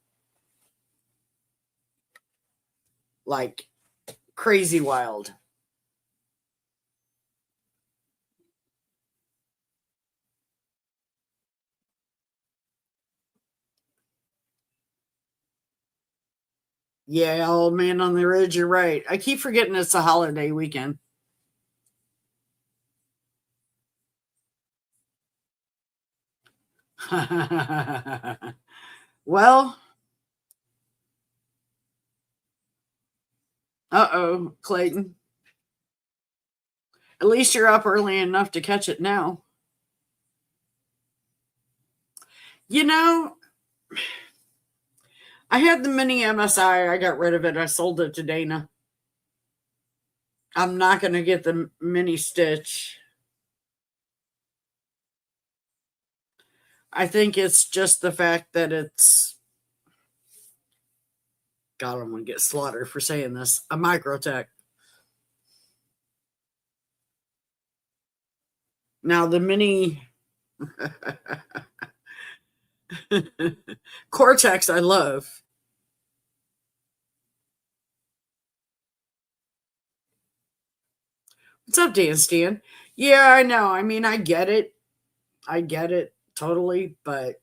Like crazy wild. Yeah, old man on the ridge, you're right. I keep forgetting it's a holiday weekend. Well, uh-oh, Clayton. At least you're up early enough to catch it now. You know, I had the mini MSI. I got rid of it. I sold it to Dana. I'm not going to get the mini stitch. I think it's just the fact that it's God, I'm going to get slaughtered for saying this. A microtech. Now, the mini Cortex, I love. What's up, Dan Stan? Yeah, I know. I mean, I get it. I get it totally, but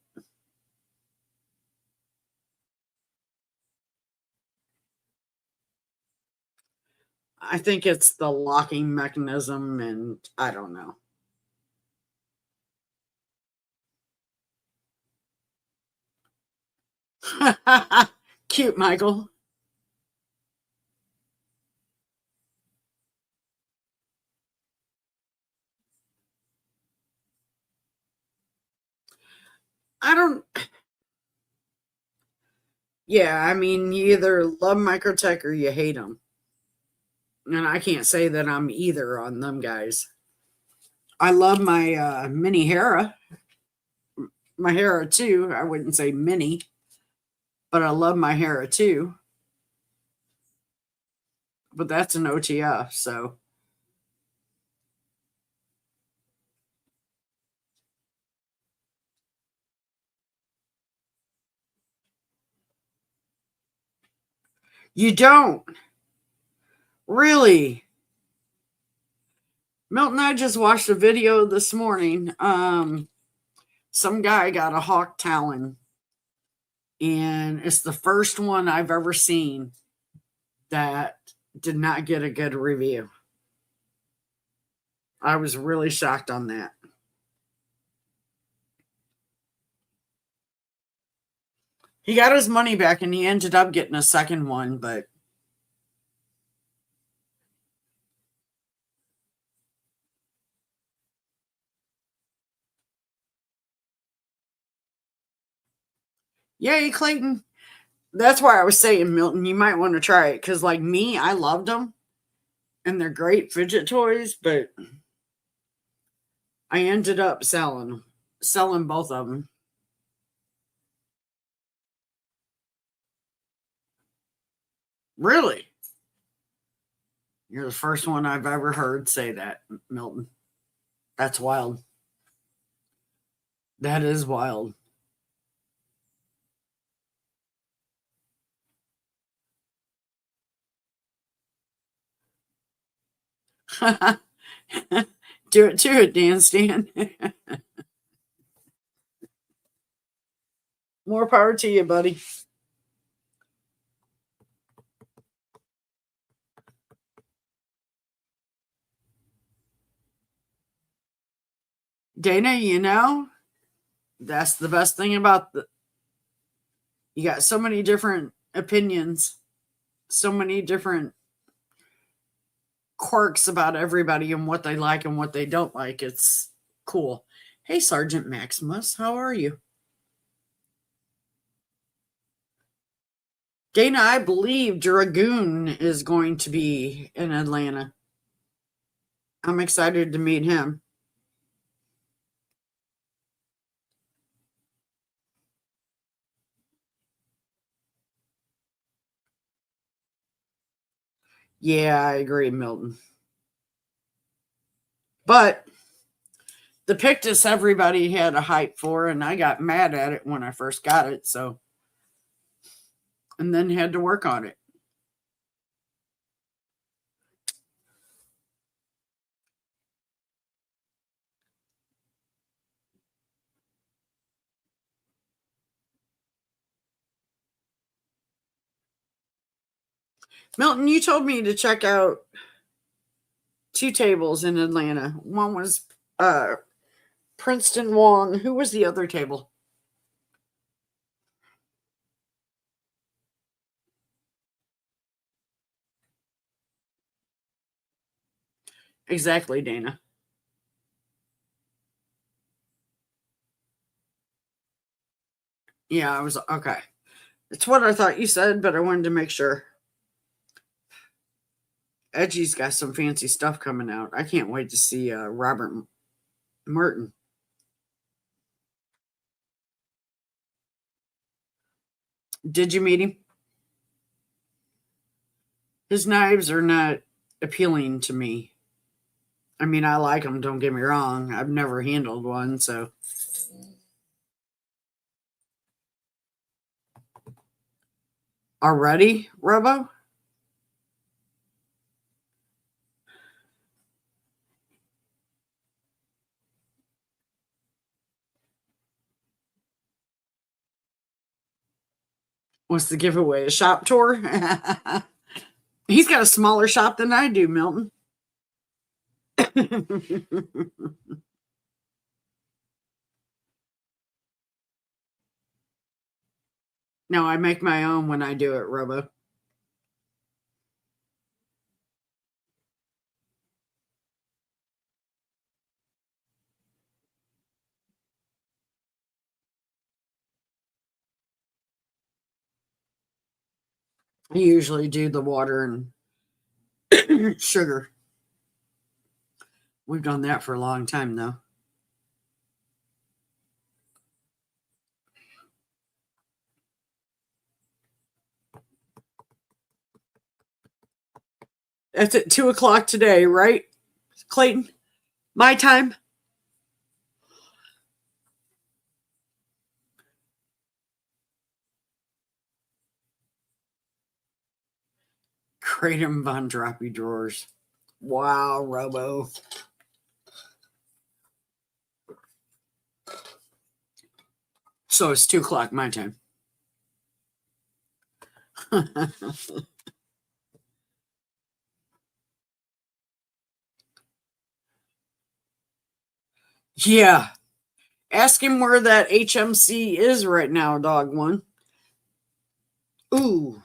I think it's the locking mechanism, and I don't know. Cute, Michael. I don't. Yeah, I mean, you either love Microtech or you hate them, and I can't say that I'm either on them guys. I love my mini Hera, my Hera too. I wouldn't say mini, but I love my Hera too. But that's an OTF, so you don't really. Milton, I just watched a video this morning. Some guy got a hawk talon, and it's the first one I've ever seen that did not get a good review. I was really shocked on that. He got his money back and he ended up getting a second one, but yay, Clayton. That's why I was saying, Milton, you might want to try it because, like me, I loved them and they're great fidget toys, but I ended up selling both of them. Really? You're the first one I've ever heard say that, Milton. That's wild. That is wild. Do it to it, Dan Stan. More power to you, buddy. Dana, that's the best thing about you got so many different opinions, so many different quirks about everybody and what they like and what they don't like. It's cool. Hey, Sergeant Maximus, how are you? Dana, I believe Dragoon is going to be in Atlanta. I'm excited to meet him. Yeah, I agree, Milton. But the Pictus everybody had a hype for, and I got mad at it when I first got it, so and then had to work on it. Milton, you told me to check out two tables in Atlanta. One was Princeton Wong. Who was the other table? Exactly, Dana. Yeah, I was okay. It's what I thought you said, but I wanted to make sure. Edgy's got some fancy stuff coming out. I can't wait to see Robert Merton. Did you meet him? His knives are not appealing to me. I mean, I like them, don't get me wrong. I've never handled one, so. Already, Robo? What's the giveaway? A shop tour? He's got a smaller shop than I do, Milton. No, I make my own when I do it, Robo. I usually do the water and sugar. We've done that for a long time, though. That's at 2 o'clock today, right, Clayton? My time? Kratom Von Droppy Drawers. Wow, Robo. So it's 2 o'clock my time. Yeah. Ask him where that HMC is right now, dog one. Ooh.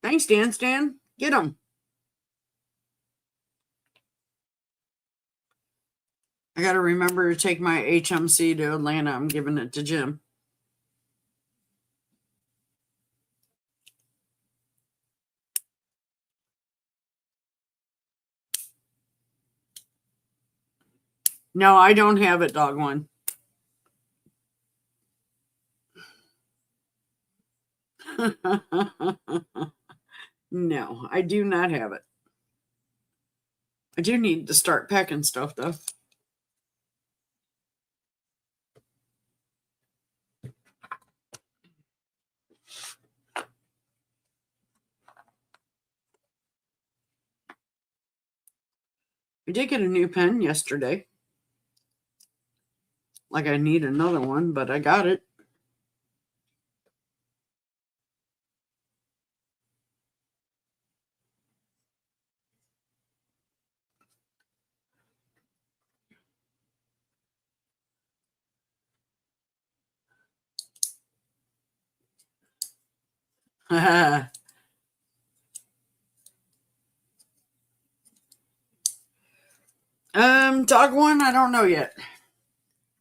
Thanks, Dan. Stan. Get him. I got to remember to take my HMC to Atlanta. I'm giving it to Jim. No, I don't have it, dog one. No, I do not have it. I do need to start packing stuff, though. I did get a new pen yesterday. Like I need another one, but I got it. Dog one, I don't know yet.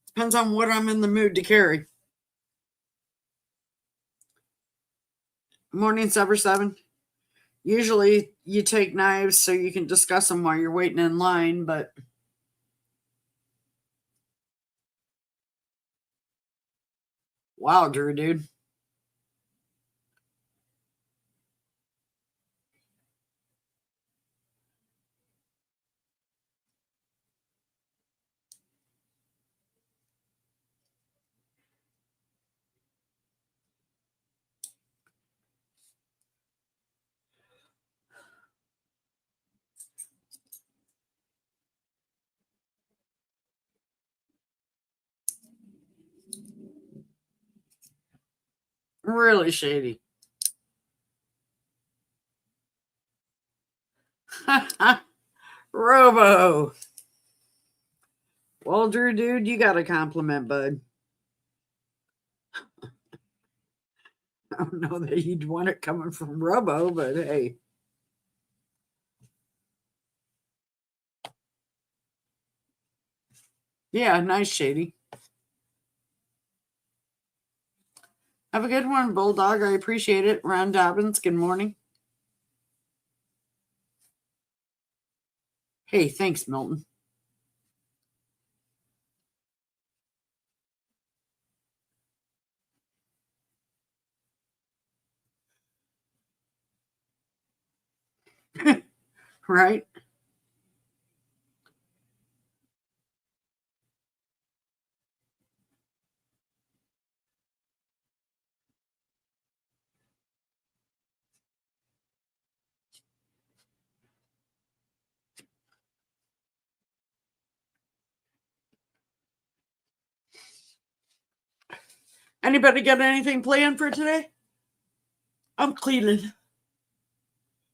Depends on what I'm in the mood to carry. Morning, 7. Usually you take knives so you can discuss them while you're waiting in line, but wow, Drew, dude. Really shady. Robo. Well, Drew, dude, you got a compliment, bud. I don't know that you'd want it coming from Robo, but hey. Yeah, nice, shady. Have a good one, Bulldog. I appreciate it. Ron Dobbins, good morning. Hey, thanks, Milton. Right? Anybody got anything planned for today? I'm cleaning.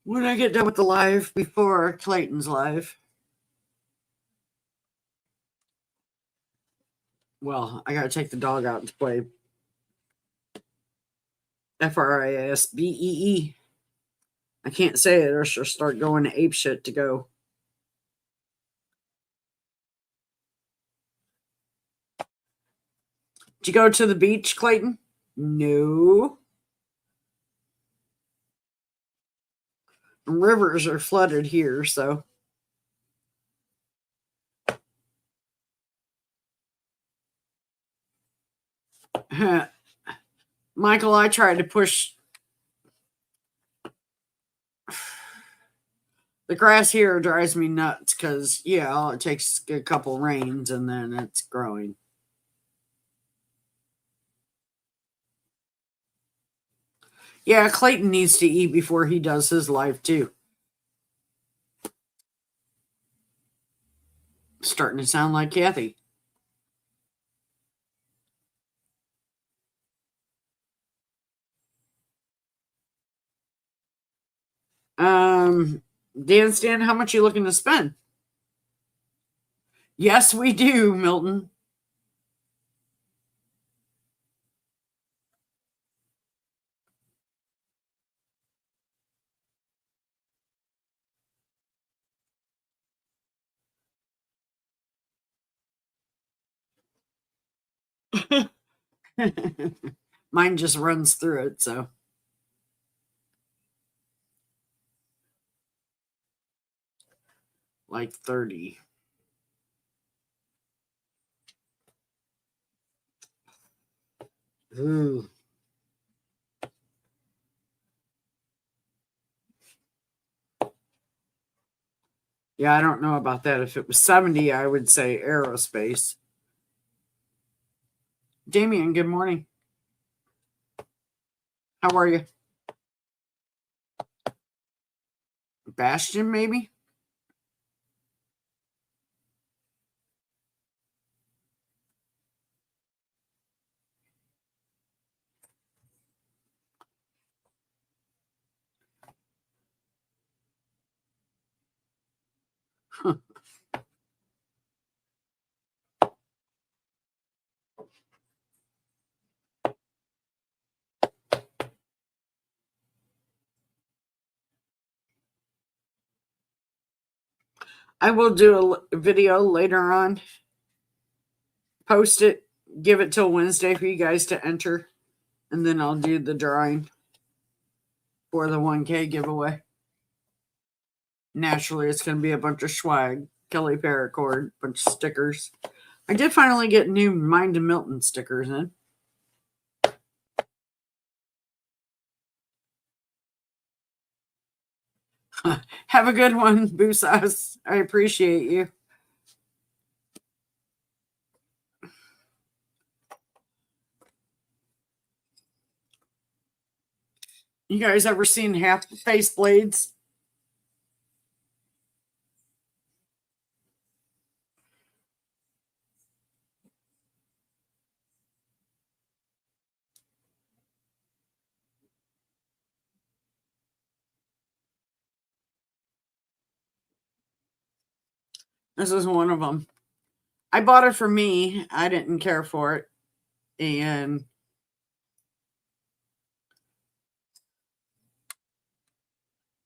When I get done with the live before Clayton's live, well, I gotta take the dog out to play Frisbee. I can't say it or she'll start going to ape shit to go. Did you go to the beach, Clayton? No. Rivers are flooded here, so. Michael, I tried to push the grass here drives me nuts because, yeah, all it takes a couple rains and then it's growing. Yeah, Clayton needs to eat before he does his live too. Starting to sound like Kathy. Dan Stan, how much you looking to spend? Yes, we do, Milton. Mine just runs through it, so. Like 30. Ooh. Yeah, I don't know about that. If it was 70, I would say aerospace. Damien, good morning. How are you? Bastion, maybe? I will do a video later on, post it, give it till Wednesday for you guys to enter, and then I'll do the drawing for the 1K giveaway. Naturally, it's going to be a bunch of swag, Kelly Paracord, bunch of stickers. I did finally get new Mind to Milton stickers in. Have a good one, Boosas. I appreciate you. You guys ever seen half face blades? This is one of them. I bought it for me. I didn't care for it. And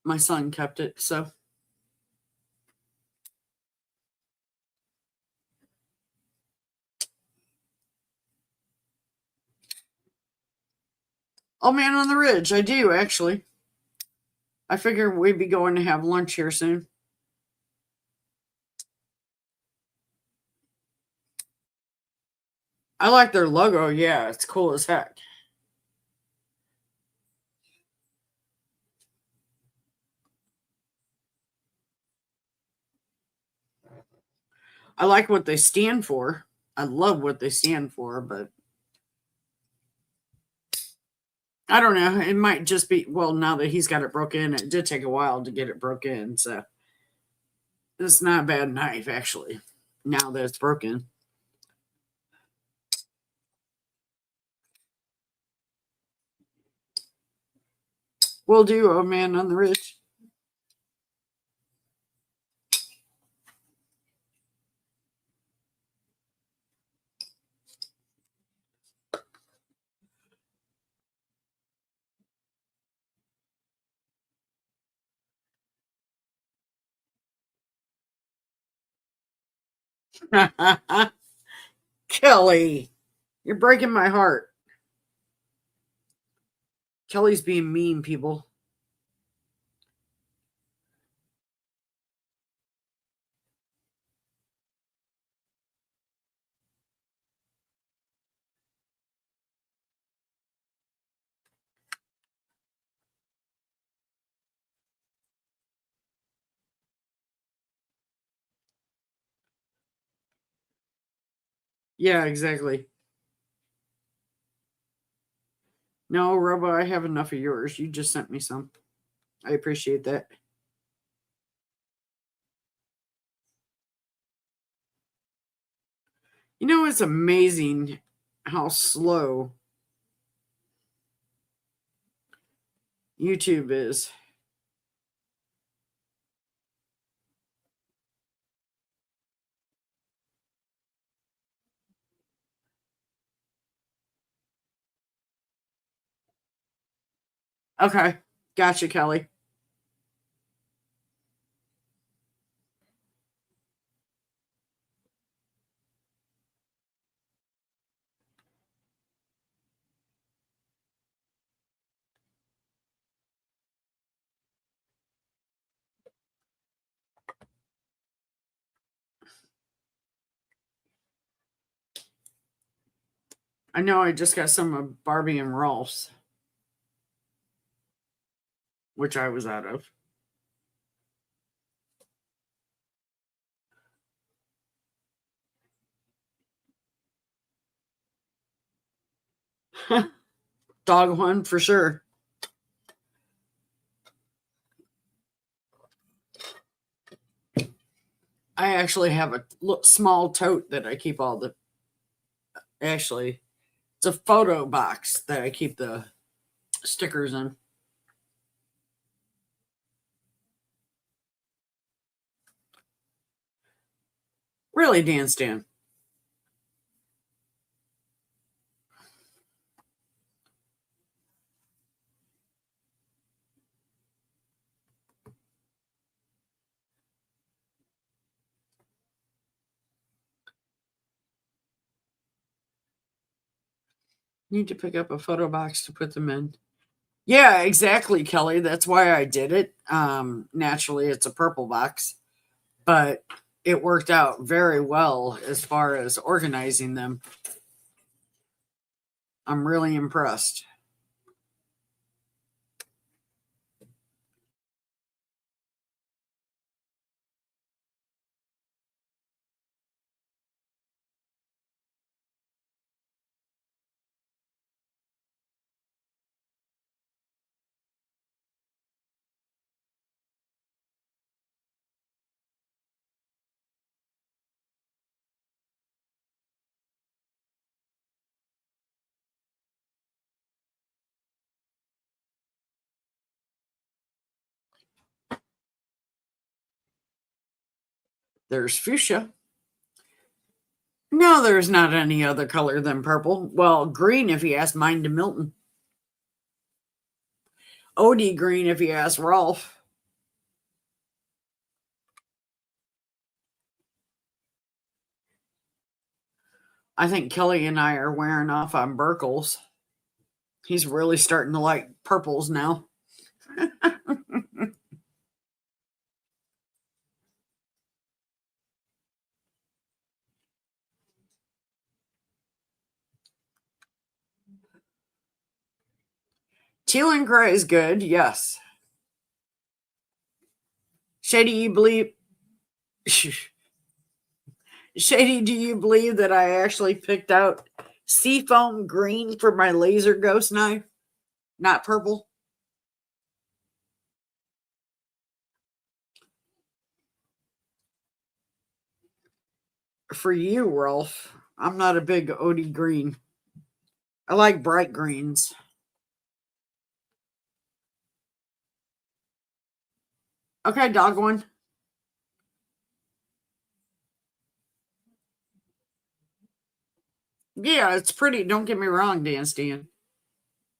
my son kept it. So oh man on the ridge. I do actually. I figure we'd be going to have lunch here soon. I like their logo. Yeah, it's cool as heck. I like what they stand for. I love what they stand for, but I don't know. It might just be, well, now that he's got it broke in, it did take a while to get it broke in. So it's not a bad knife, actually, now that it's broken. Will do, oh man on the ridge. Kelly, you're breaking my heart. Kelly's being mean, people. Yeah, exactly. No, Robo, I have enough of yours. You just sent me some. I appreciate that. You know, it's amazing how slow YouTube is. Okay. Gotcha, Kelly. I know I just got some of Barbie and Rolf's, which I was out of. Dog one for sure. I actually have a small tote that I keep all the. Actually, it's a photo box that I keep the stickers in. Really, Dan Stan. Need to pick up a photo box to put them in. Yeah, exactly, Kelly. That's why I did it. Naturally, it's a purple box, but it worked out very well as far as organizing them. I'm really impressed. There's fuchsia. No, there's not any other color than purple. Well, green if you ask mine to Milton. Odie green if you ask Rolf. I think Kelly and I are wearing off on Burkles. He's really starting to like purples now. Teal and gray is good, yes. Shady, you believe Shady, do you believe that I actually picked out seafoam green for my laser ghost knife? Not purple? For you, Rolf. I'm not a big OD green. I like bright greens. Okay, dog one. Yeah, it's pretty. Don't get me wrong, Dan Stan.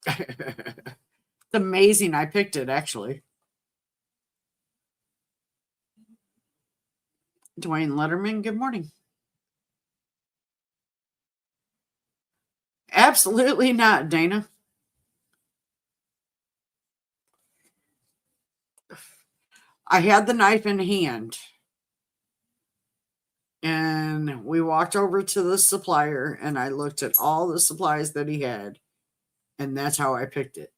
It's amazing. I picked it, actually. Dwayne Letterman, good morning. Absolutely not, Dana. I had the knife in hand and we walked over to the supplier and I looked at all the supplies that he had and that's how I picked it.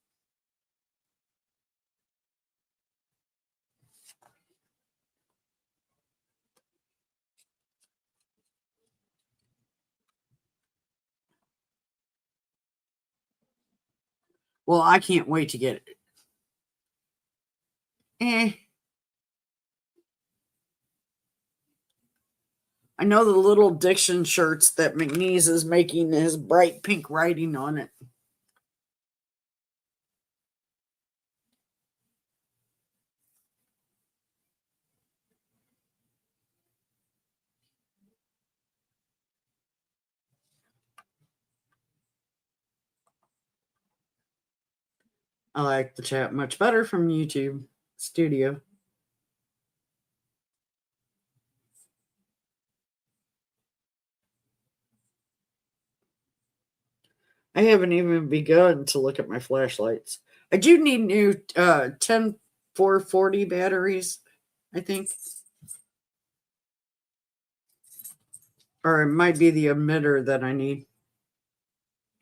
Well, I can't wait to get it. Eh, I know the little Dixon shirts that McNeese is making his bright pink writing on it. I like the chat much better from YouTube Studio. I haven't even begun to look at my flashlights. I do need new 10440 batteries, I think. Or it might be the emitter that I need.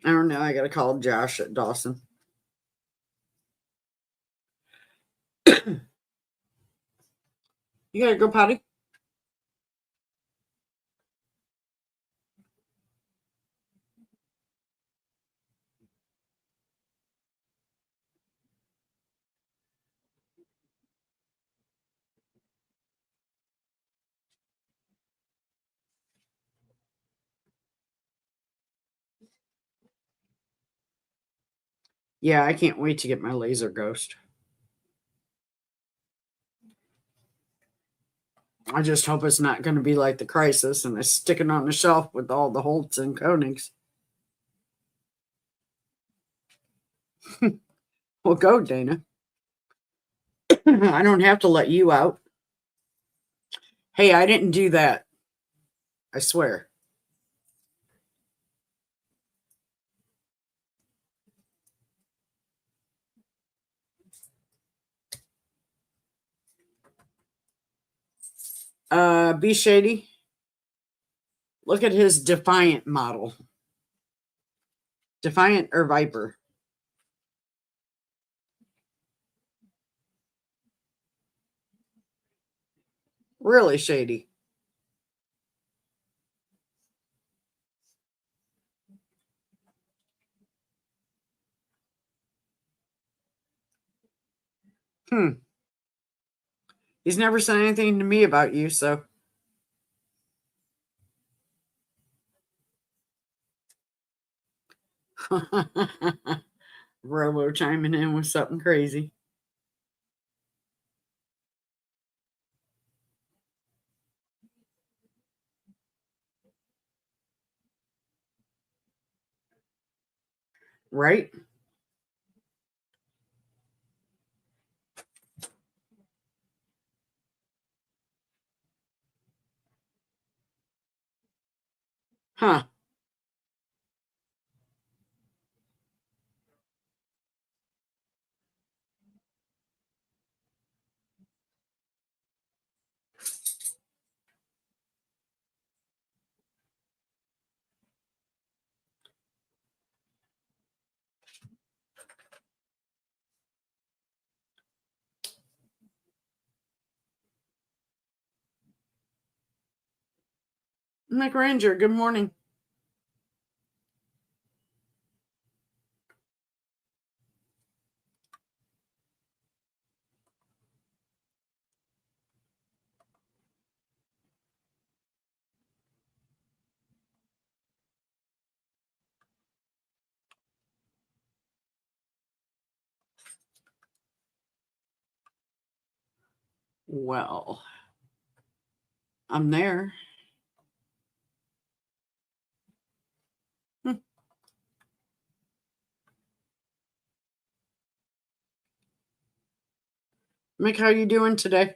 I don't know. I got to call Josh at Dawson. You got to go potty? Yeah, I can't wait to get my laser ghost. I just hope it's not going to be like the Crisis and it's sticking on the shelf with all the Holts and Koenigs. Well, go, Dana. I don't have to let you out. Hey, I didn't do that. I swear. Be Shady. Look at his Defiant model. Defiant or Viper? Really shady. Hmm. He's never said anything to me about you, so. Robo chiming in with something crazy. Right? Huh. Mick Ranger, good morning. Well, I'm there. Mick, how you doing today?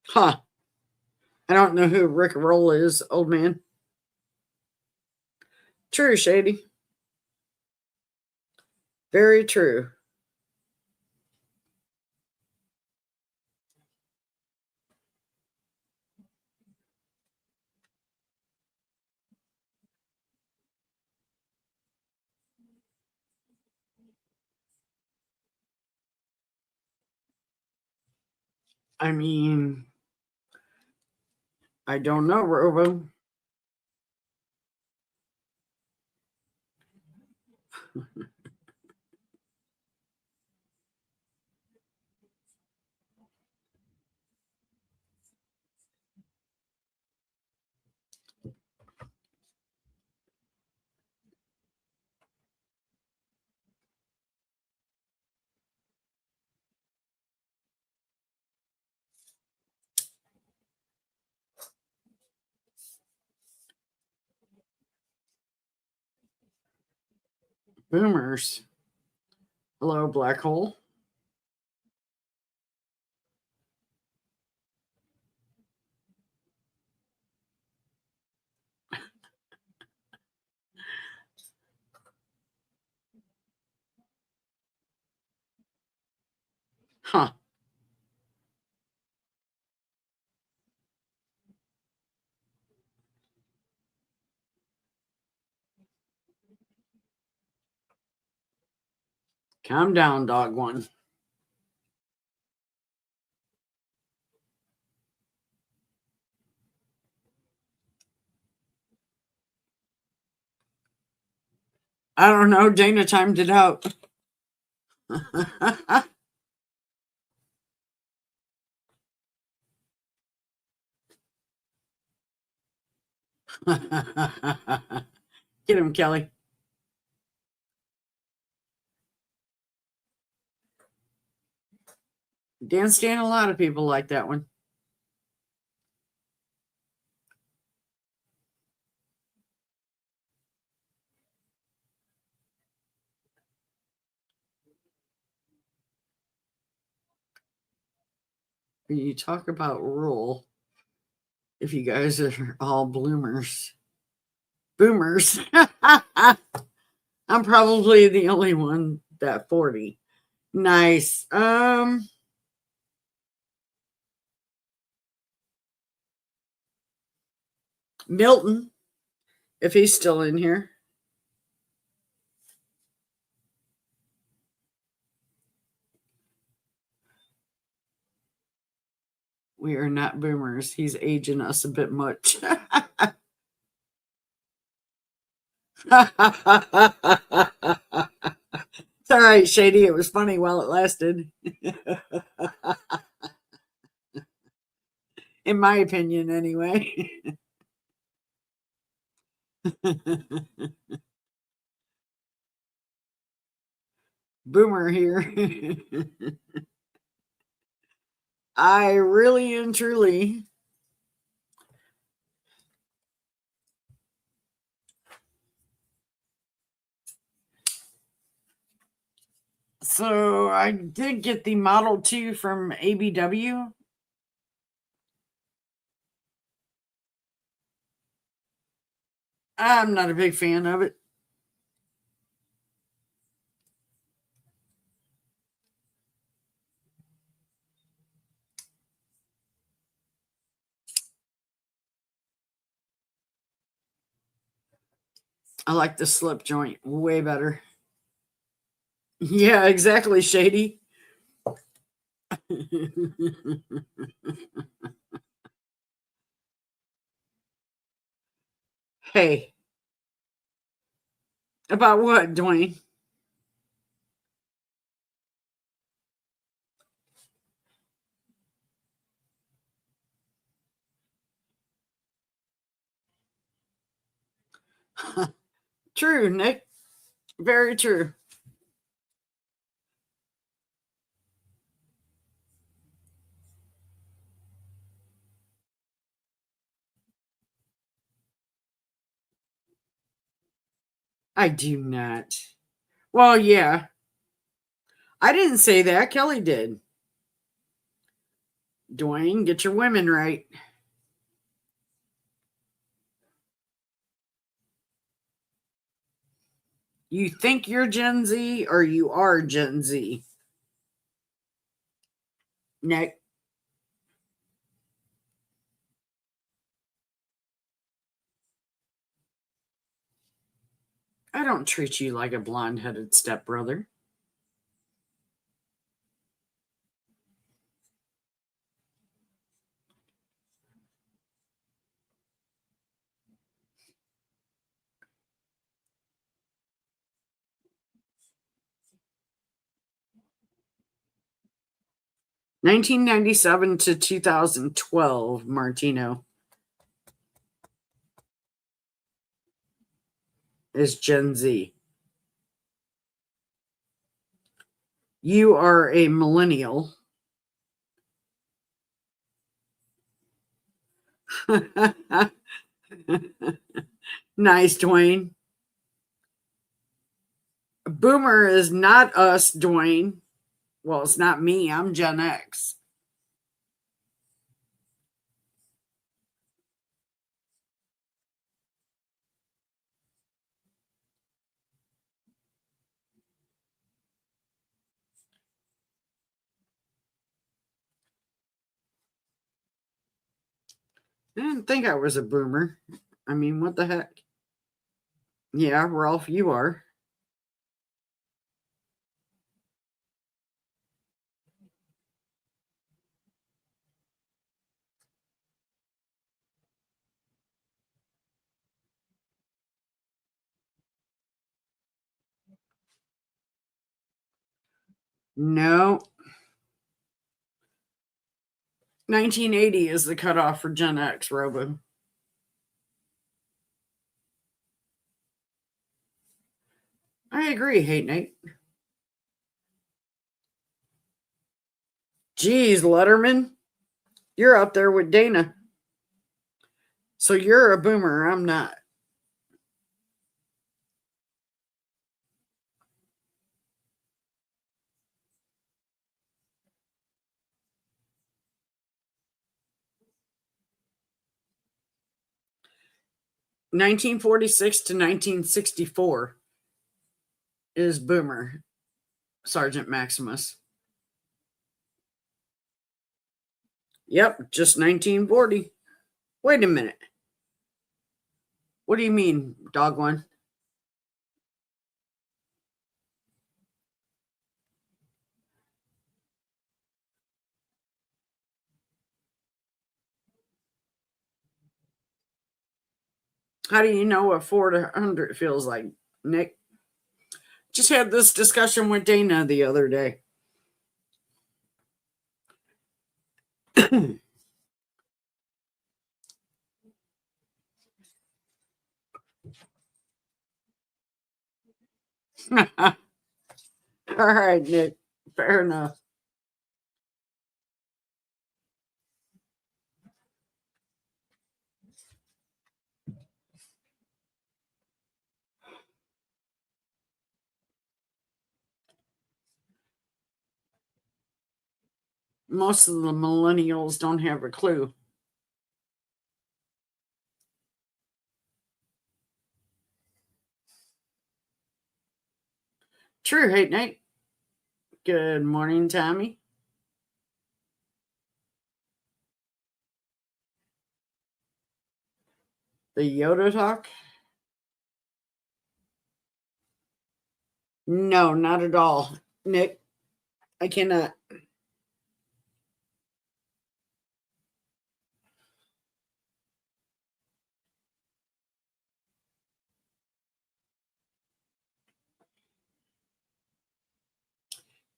Huh. I don't know who Rick Roll is, old man. True, Shady. Very true. I mean, I don't know, Robo. Boomers. Hello, Black Hole. Huh. Calm down, dog one. I don't know. Dana timed it out. Get him, Kelly. Dan Stan, a lot of people like that one. When you talk about rule, if you guys are all bloomers, boomers, I'm probably the only one that 40. Nice. Milton, if he's still in here. We are not boomers. He's aging us a bit much. It's all right, Shady. It was funny while it lasted. In my opinion, anyway. Boomer here. I really and truly. So I did get the Model 2 from ABW. I'm not a big fan of it. I like the slip joint way better. Yeah, exactly, Shady. Hey, about what, Dwayne? True, Nick. Very true. I do not. Well, yeah. I didn't say that. Kelly did. Dwayne, get your women right. You think you're Gen Z or you are Gen Z? Nick, I don't treat you like a blonde headed stepbrother. 1997 to 2012, Martino is Gen Z. You are a millennial. Nice, Dwayne. Boomer is not us, Dwayne. Well, it's not me. I'm Gen X. 'I didn't think I was a boomer. I mean, what the heck? Yeah, Ralph, you are. 'No. 1980 is the cutoff for Gen X, Robo. I agree, Hate Nate. Geez, Letterman, you're up there with Dana. So you're a boomer. I'm not. 1946 to 1964 is boomer, Sergeant Maximus. Yep, just 1940. Wait a minute. What do you mean, dog one? How do you know what 400 feels like, Nick? Just had this discussion with Dana the other day. All right, Nick. Fair enough. Most of the millennials don't have a clue. True, Hate Night. Good morning, Tommy. The Yoda talk. No, not at all. Nick, I cannot.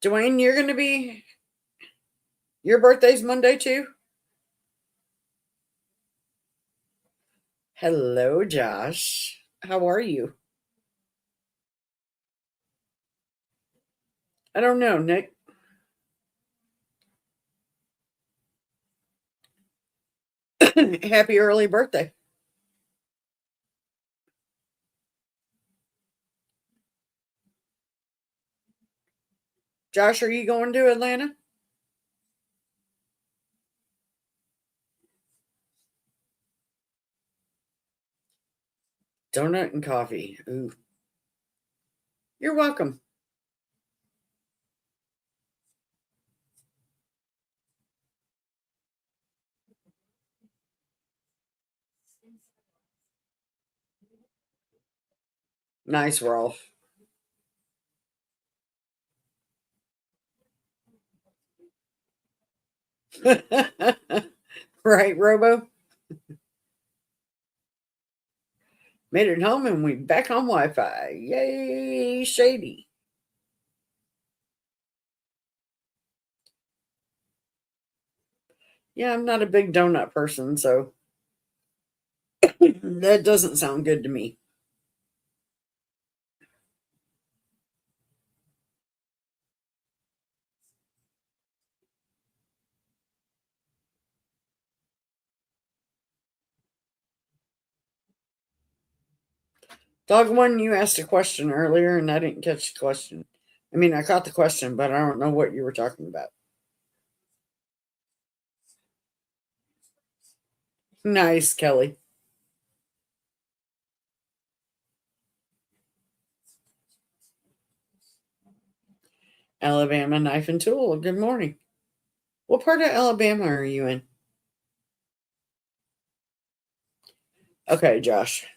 Dwayne, you're going to be, your birthday's Monday too? Hello, Josh. How are you? I don't know, Nick. Happy early birthday. Josh, are you going to Atlanta? Donut and coffee. Ooh, you're welcome. Nice, Rolf. Right, Robo? Made it home and we back on Wi Fi. Yay, shady. Yeah, I'm not a big donut person, so that doesn't sound good to me. Dog one, you asked a question earlier and I didn't catch the question. I mean, I caught the question, but I don't know what you were talking about. Nice, Kelly. Alabama Knife and Tool. Good morning. What part of Alabama are you in? Okay, Josh.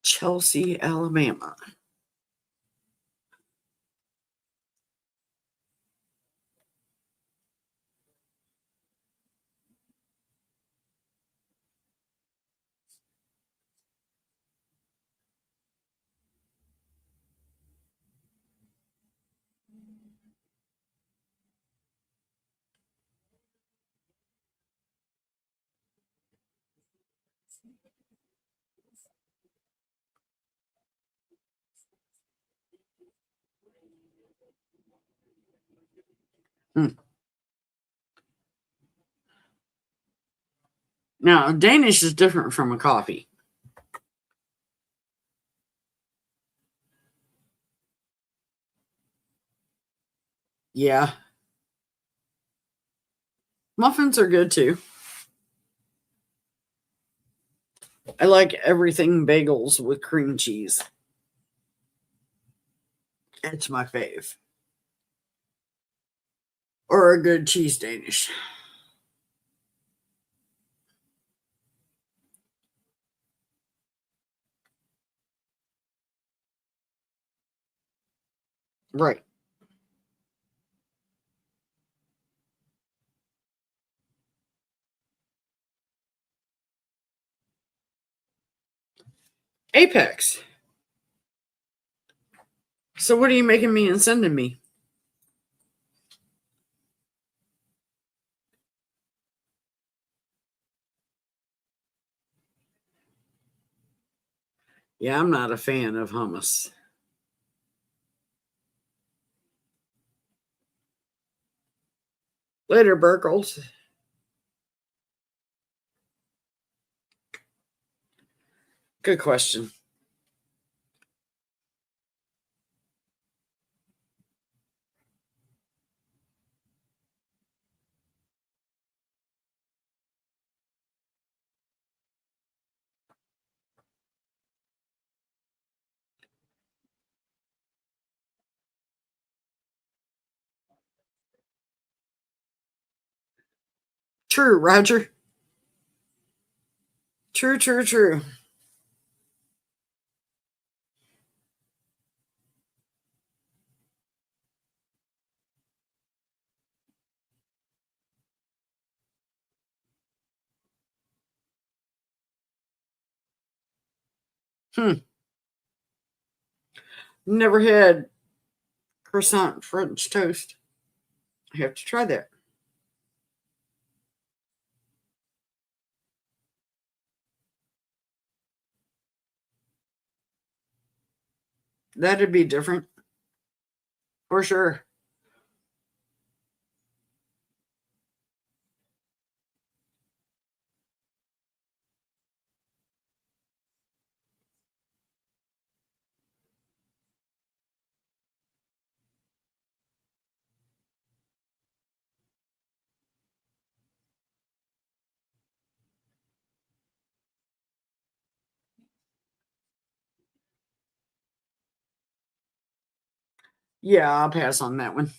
Chelsea, Alabama. Hmm. Now, Danish is different from a coffee. Yeah. Muffins are good too. I like everything bagels with cream cheese. It's my fave. Or a good cheese Danish. Right. Apex. So what are you making me and sending me? Yeah, I'm not a fan of hummus. Later, Burkles. Good question. True, Roger. True, true, true. Hmm. Never had croissant French toast. I have to try that. That'd be different for sure. Yeah, I'll pass on that one.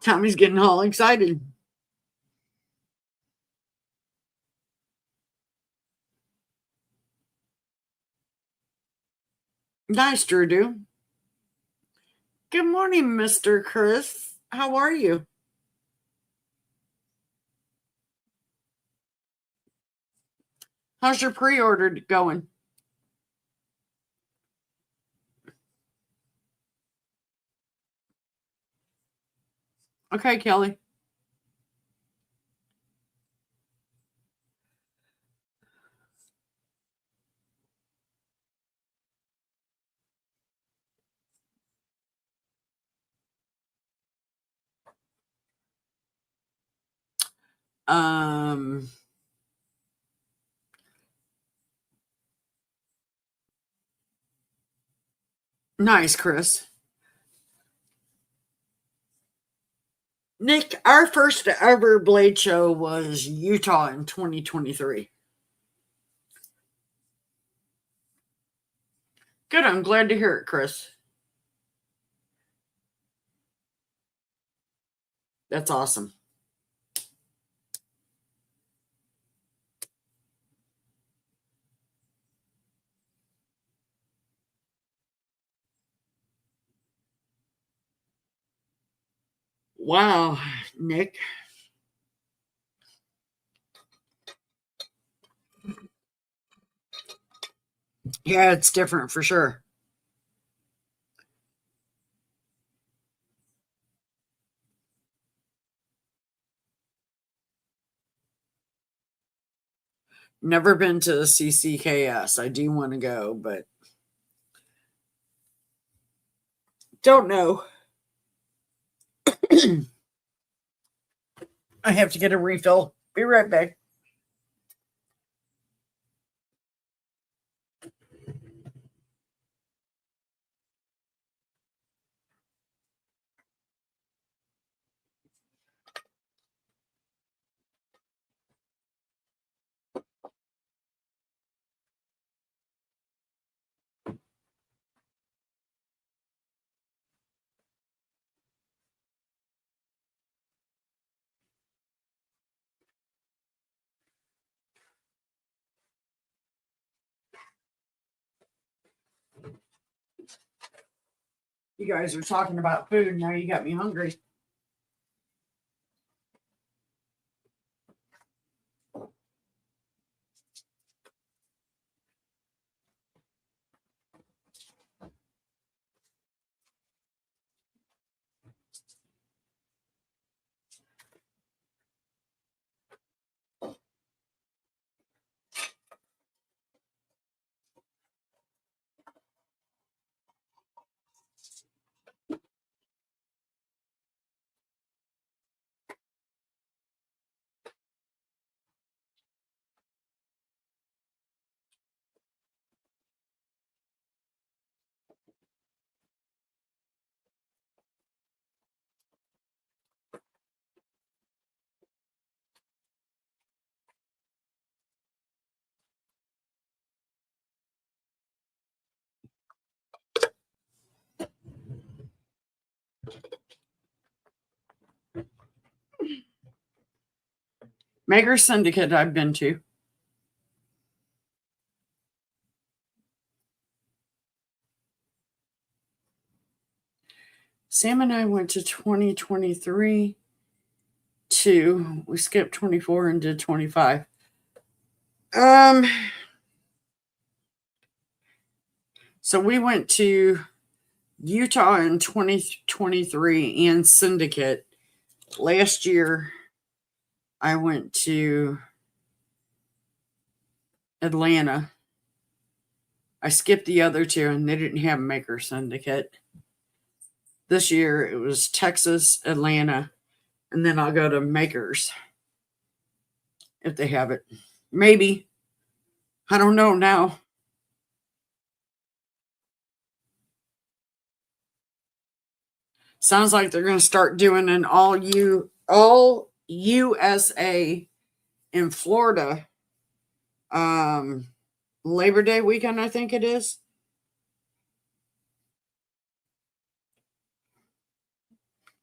Tommy's getting all excited. Nice, Drew. Good morning, Mr. Chris. How are you? How's your pre-order going? Okay, Kelly. Um, nice, Chris. Nick, our first ever Blade show was Utah in 2023. Good, I'm glad to hear it, Chris. That's awesome. Wow, Nick. Yeah, it's different for sure. Never been to CCKS. I do want to go, but don't know. I have to get a refill. Be right back. You guys are talking about food. Now you got me hungry. Maker Syndicate I've been to. Sam and I went to 2023 too. We skipped 24 and did 25. Um, so we went to Utah in 2023 and Syndicate. Last year, I went to Atlanta. I skipped the other two and they didn't have Maker Syndicate. This year it was Texas, Atlanta, and then I'll go to Makers if they have it. Maybe. I don't know now. Sounds like they're going to start doing an all USA in Florida. Labor Day weekend, I think it is.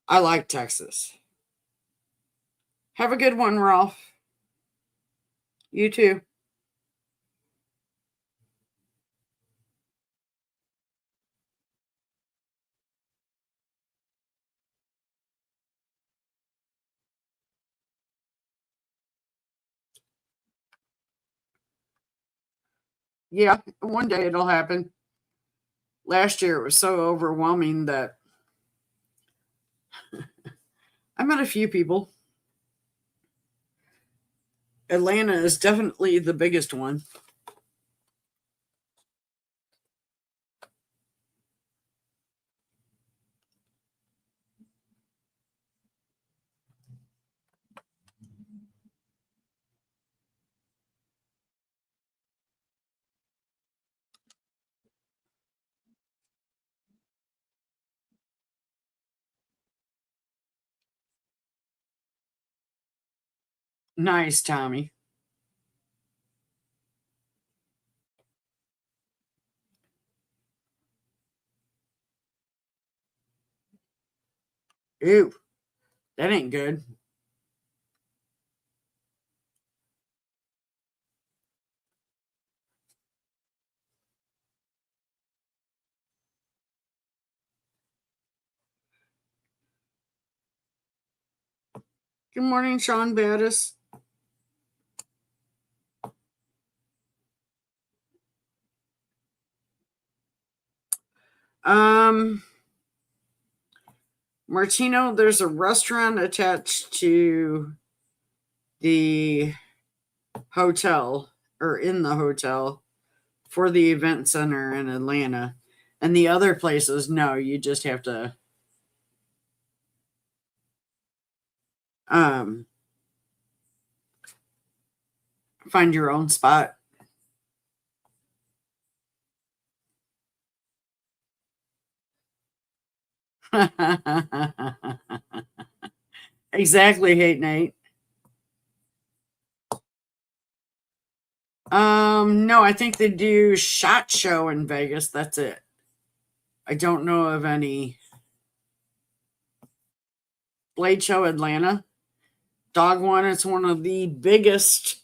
I like Texas. Have a good one, Ralph. You too. Yeah, one day it'll happen. Last year it was so overwhelming that I met a few people. Atlanta is definitely the biggest one. Nice, Tommy. Ew, that ain't good. Good morning, Sean Battis. Um, Martino, there's a restaurant attached to the hotel or in the hotel for the event center in Atlanta. And the other places, no, you just have to um, find your own spot. Exactly, Hate Nate. No, I think they do SHOT Show in Vegas. That's it. I don't know of any Blade Show Atlanta. Dog One, it's one of the biggest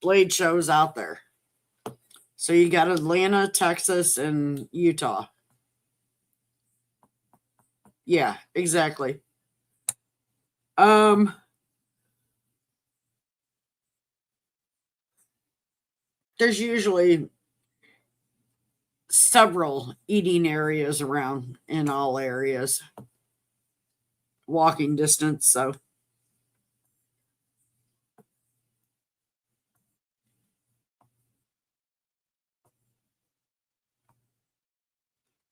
blade shows out there. So you got Atlanta, Texas, and Utah. Yeah, exactly. Um, there's usually several eating areas around in all areas, walking distance. So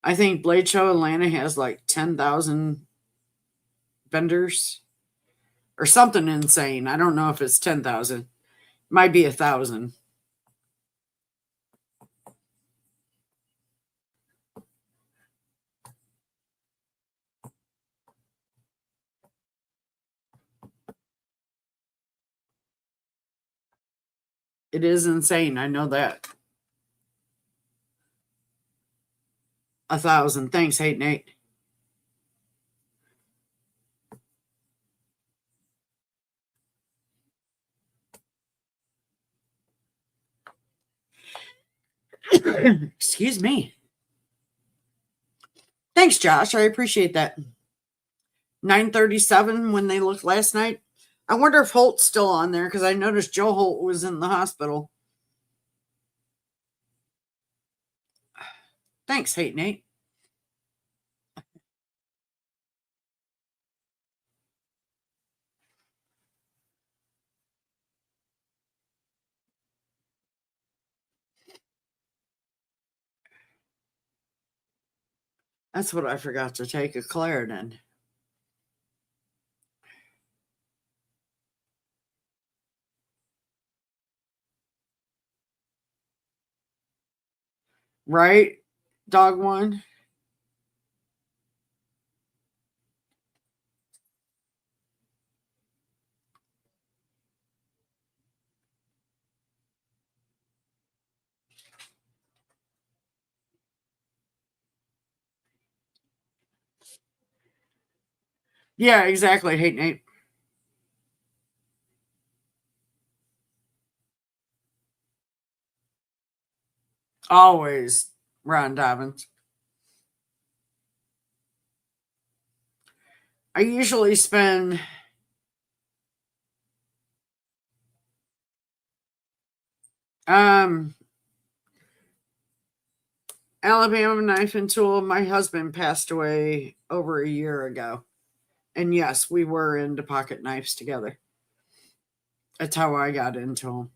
I think Blade Show Atlanta has like 10,000 vendors or something insane. I don't know if it's 10,000. Might be 1,000. It is insane. I know that. 1,000. Thanks, Hate Nate. Excuse me. Thanks, Josh. I appreciate that. 9:37 when they looked last night. I wonder if Holt's still on there because I noticed Joe Holt was in the hospital. Thanks, Hate Nate. That's what I forgot to take a Claritin. Right? Dog one. Yeah, exactly. Hate Nate. Always Ron Dobbins. I usually spend um Alabama knife and tool. My husband passed away over a year ago. And yes, we were into pocket knives together. That's how I got into them.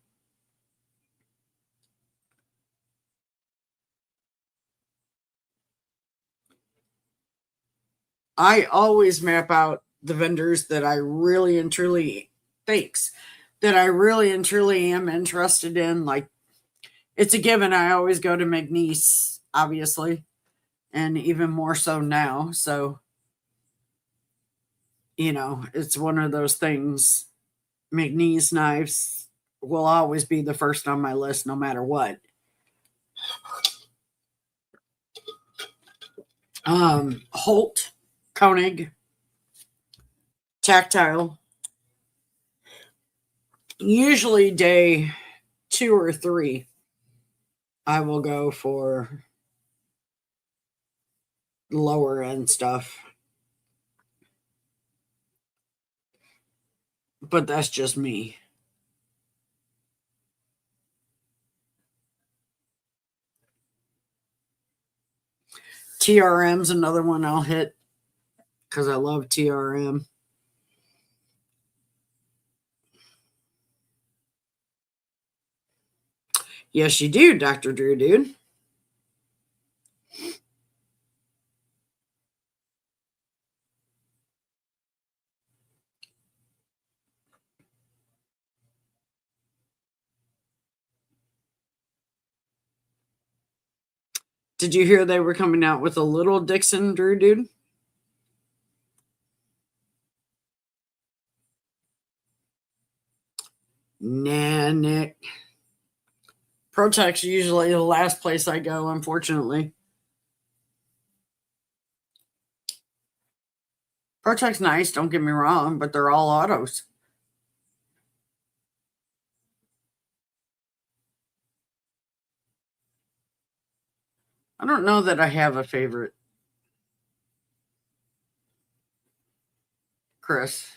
I always map out the vendors that I really and truly thanks that I really and truly am interested in. Like it's a given. I always go to McNeese, obviously, and even more so now. So, it's one of those things. McNeese knives will always be the first on my list, no matter what. Holt, Koenig, Tactile. Usually day 2 or 3, I will go for lower end stuff. But that's just me. TRM's another one I'll hit because I love TRM. Yes, you do, Dr. Drew, dude. Did you hear they were coming out with a little Dixon, Drew, dude? Nah, Nick. Protec's usually the last place I go, unfortunately. Protec's nice, don't get me wrong, but they're all autos. I don't know that I have a favorite, Chris.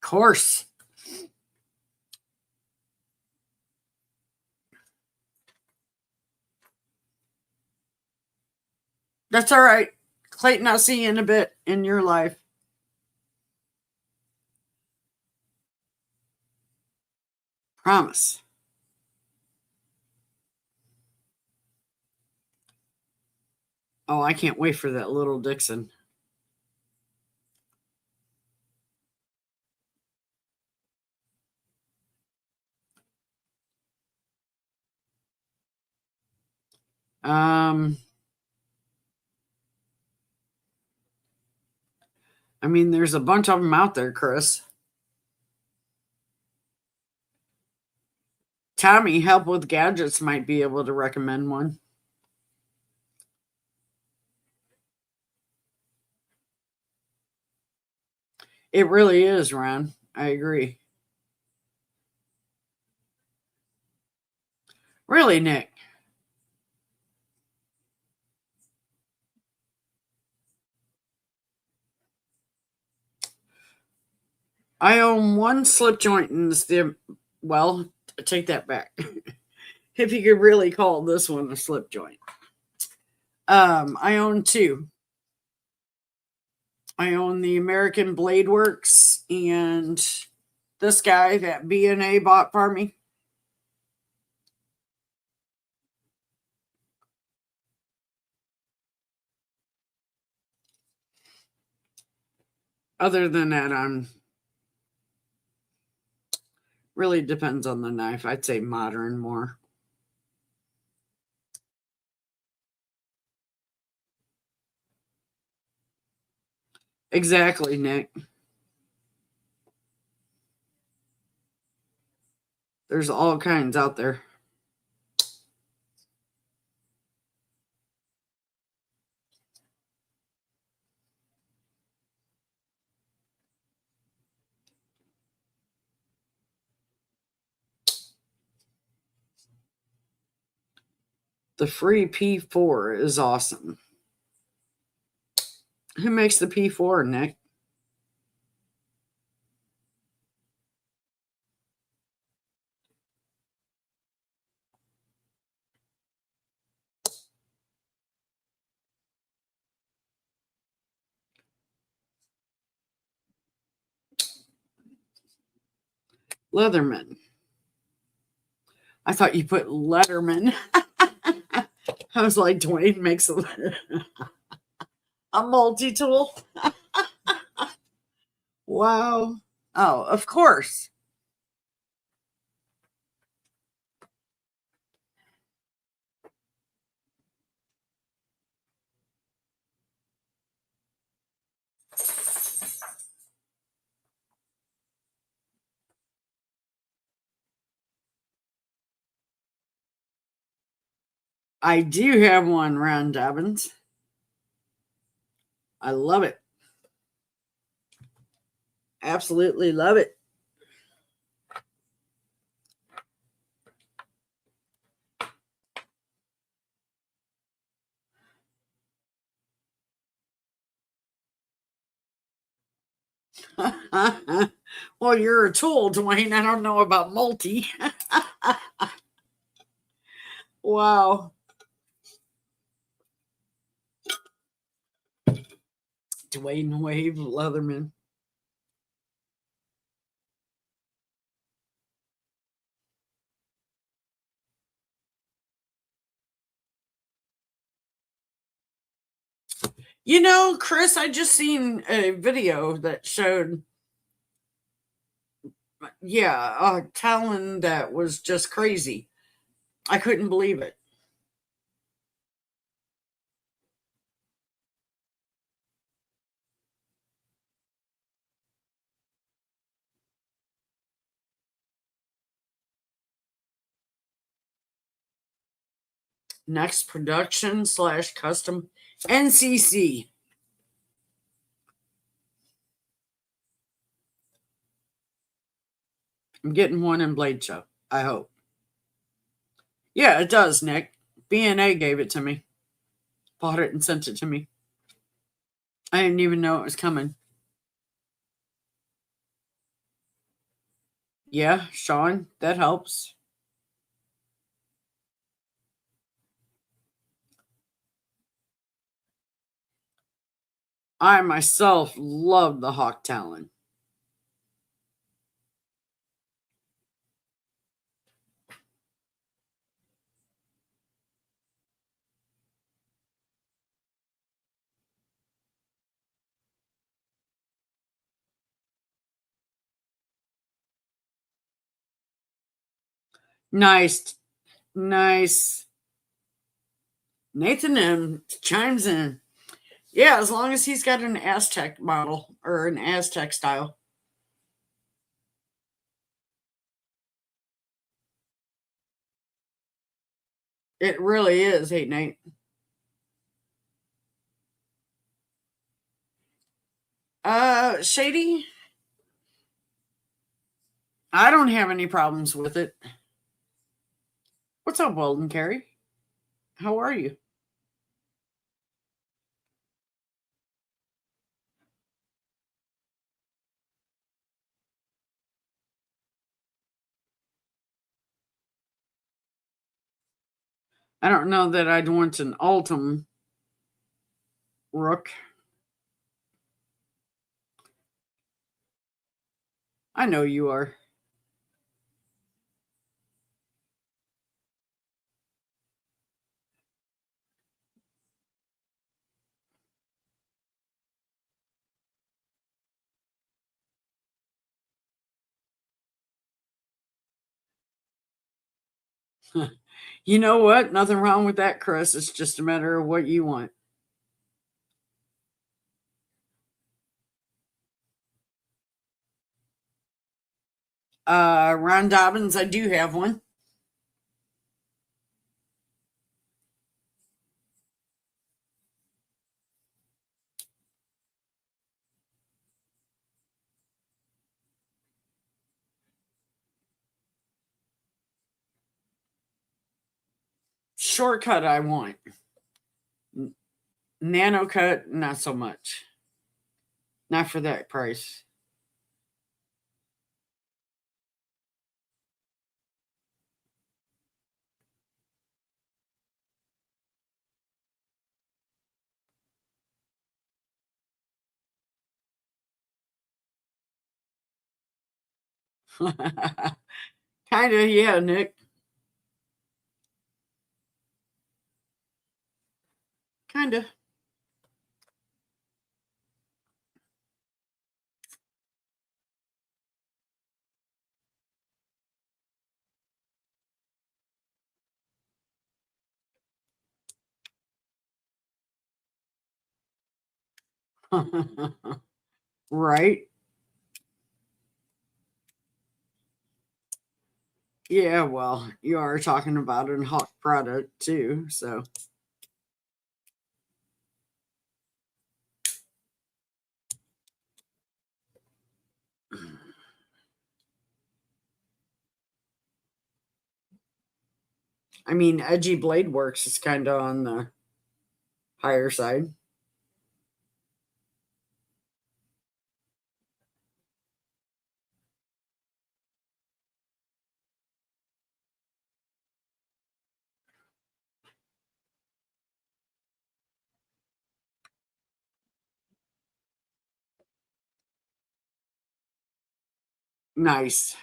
Of course. That's all right. Clayton, I'll see you in a bit in your life. Promise. Oh, I can't wait for that little Dixon. Um, I mean, there's a bunch of them out there, Chris. Tommy, Help with Gadgets, might be able to recommend one. It really is, Ron. I agree. Really, Nick? I own one slip joint in the, well, I take that back. If you could really call this one a slip joint. I own two. I own the American Blade Works and this guy that B&A bought for me. Other than that, I'm really depends on the knife. I'd say modern more. Exactly, Nick. There's all kinds out there. The free P4 is awesome. Who makes the P4, Nick? Leatherman. I thought you put Letterman. I was like, Dwayne makes a multi tool. Wow. Oh, of course. I do have one, Ron Dobbins. I love it. Absolutely love it. Well, you're a tool, Dwayne. I don't know about multi. Wow. Dwayne Wave Leatherman. You know, Chris, I just seen a video that showed, yeah, a talon that was just crazy. I couldn't believe it. Next production slash custom NCC. I'm getting one in Blade Show. I hope. Yeah, it does, Nick. B&A gave it to me. Bought it and sent it to me. I didn't even know it was coming. Yeah, Sean, that helps. I myself love the Hawk Talon. Nice, nice. Nathan M chimes in. Yeah, as long as he's got an Aztec model or an Aztec style. It really is, 8 and 8. Shady, I don't have any problems with it. What's up, Weldon Carey? How are you? I don't know that I'd want an Altum Rook. I know you are. You know what? Nothing wrong with that, Chris. It's just a matter of what you want. Ron Dobbins, I do have one. Shortcut, I want. Nano cut, not so much. Not for that price. Kind of, yeah, Nick. Kind of. Right? Yeah, well, you are talking about a hot product too, so I mean, Edgy Blade Works is kind of on the higher side. Nice.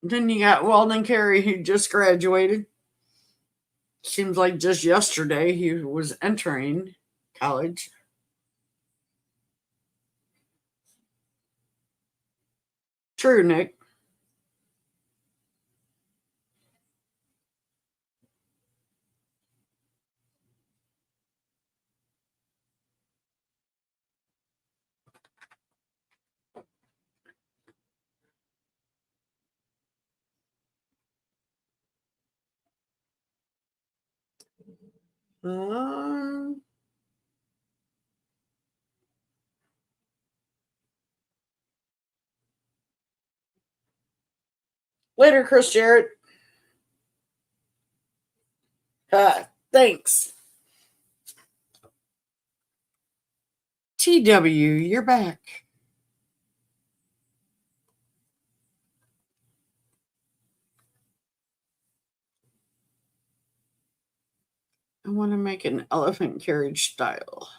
Then you got Weldon Carey, who just graduated. Seems like just yesterday he was entering college. True, Nick. Um, Later, Chris Jarrett. Thanks. TW, you're back. I want to make an elephant carriage style.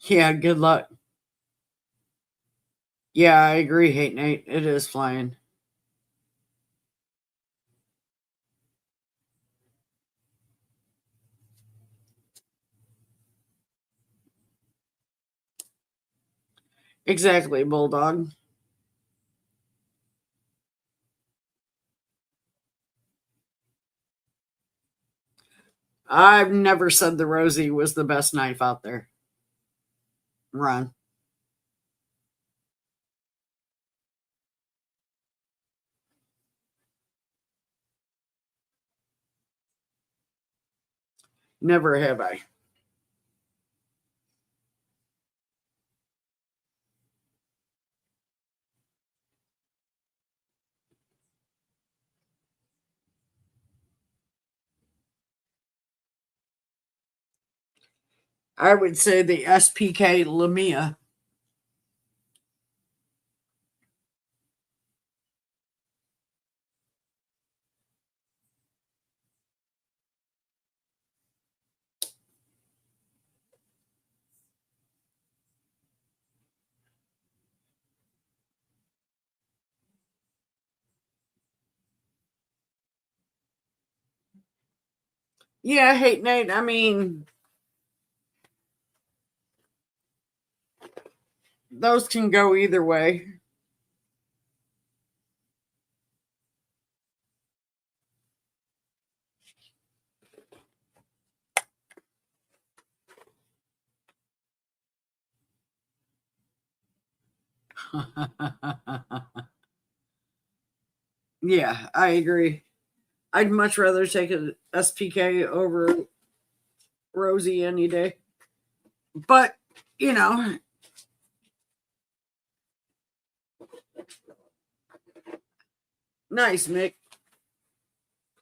Yeah, good luck. Yeah, I agree, Hate Nate. It is flying. Exactly, Bulldog. I've never said the Rosie was the best knife out there. Run. Never have I. I would say the SPK Lamia. Yeah, hey Nate. I mean, those can go either way. Yeah, I agree. I'd much rather take a SPK over Rosie any day. But, you know, nice, Mick.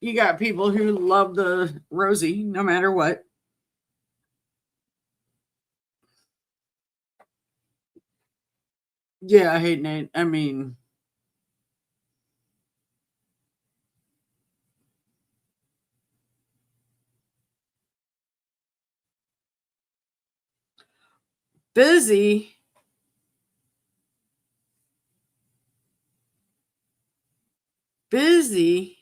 You got people who love the Rosie no matter what. Yeah, I hate Nate. I mean, busy, busy.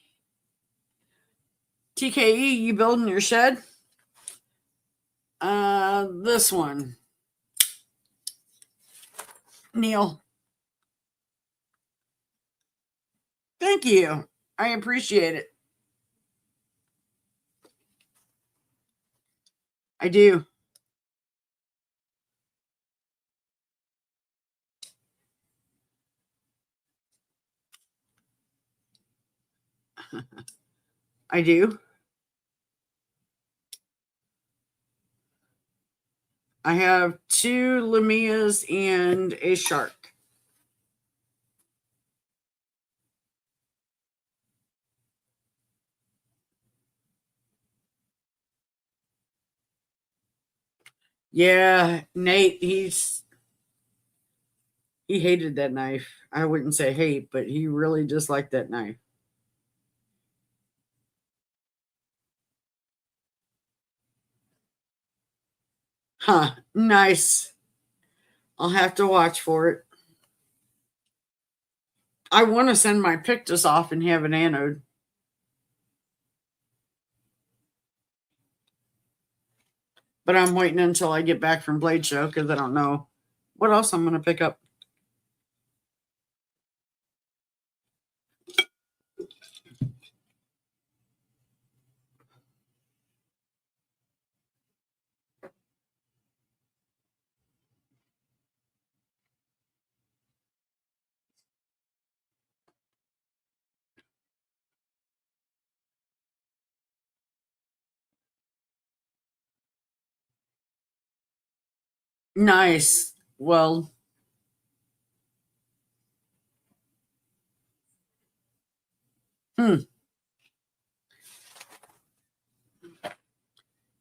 TKE, you building your shed? This one, Neil. Thank you. I appreciate it. I do. I do. I have two Lamias and a shark. Yeah, Nate, he hated that knife. I wouldn't say hate, but he really disliked that knife. Huh, nice. I'll have to watch for it. I want to send my Pictus off and have an anode, but I'm waiting until I get back from Blade Show because I don't know what else I'm going to pick up. Nice. Well, hmm.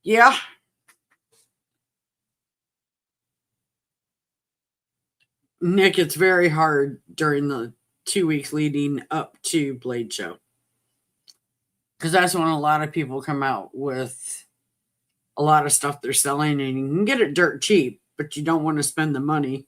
Yeah, Nick, it's very hard during the 2 weeks leading up to Blade Show because that's when a lot of people come out with a lot of stuff they're selling, and you can get it dirt cheap, but you don't want to spend the money.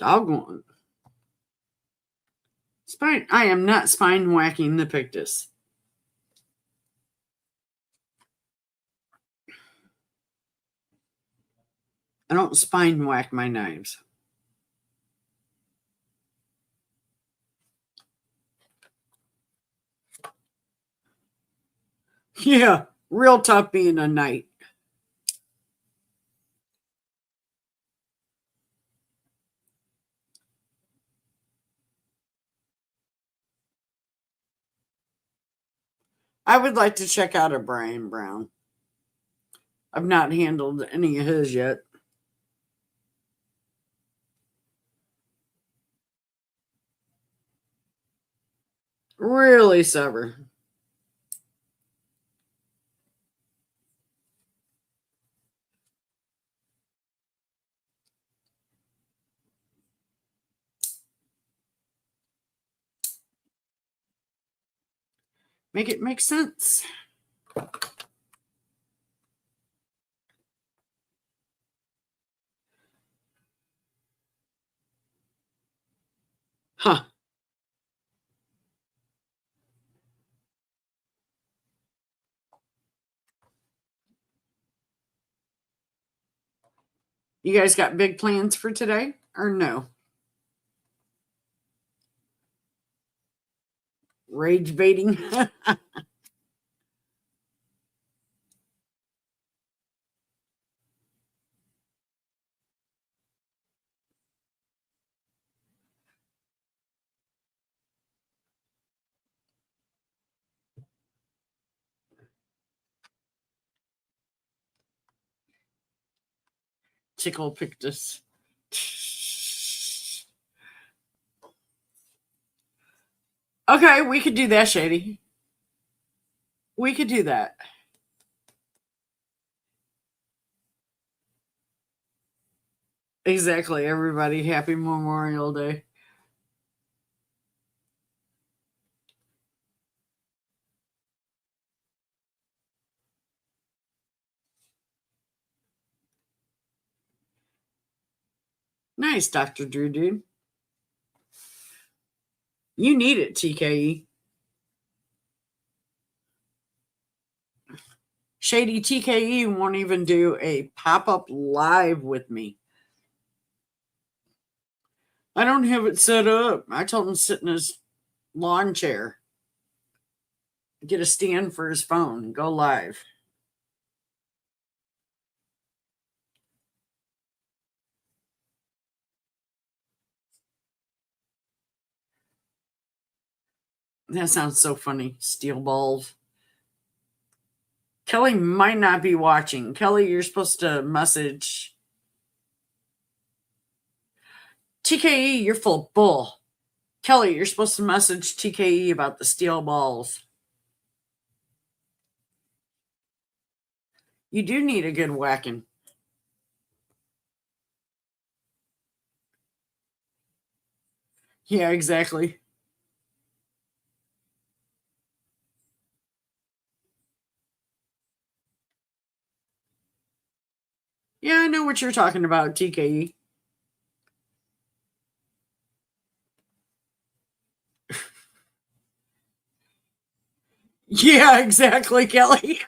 Doggone. Spine. I am not spine whacking the Pictus. I don't spine whack my knives. Yeah, real tough being a knight. I would like to check out a Brian Brown. I've not handled any of his yet. Really sever. Make it make sense. Huh. You guys got big plans for today or no? Rage baiting? Tickle Pictus. Okay, we could do that, Shady. We could do that. Exactly, everybody. Happy Memorial Day. Nice, Dr. Drew Dude. You need it, TKE. Shady TKE won't even do a pop up live with me. I don't have it set up. I told him to sit in his lawn chair, get a stand for his phone, and go live. That sounds so funny. Steel balls. Kelly might not be watching. Kelly, you're supposed to message TKE. You're full of bull. Kelly, you're supposed to message TKE about the steel balls. You do need a good whacking. Yeah, exactly. Yeah, I know what you're talking about, TKE. Yeah, exactly, Kelly.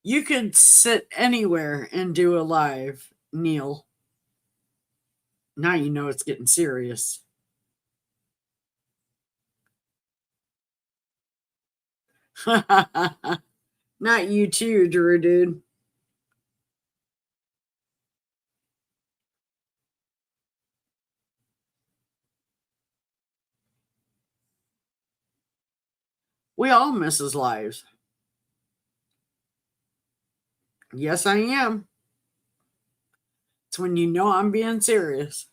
You could sit anywhere and do a live, Neil. Now you know it's getting serious. Not you too, Drew, dude. We all miss his lives. Yes, I am. It's when you know I'm being serious.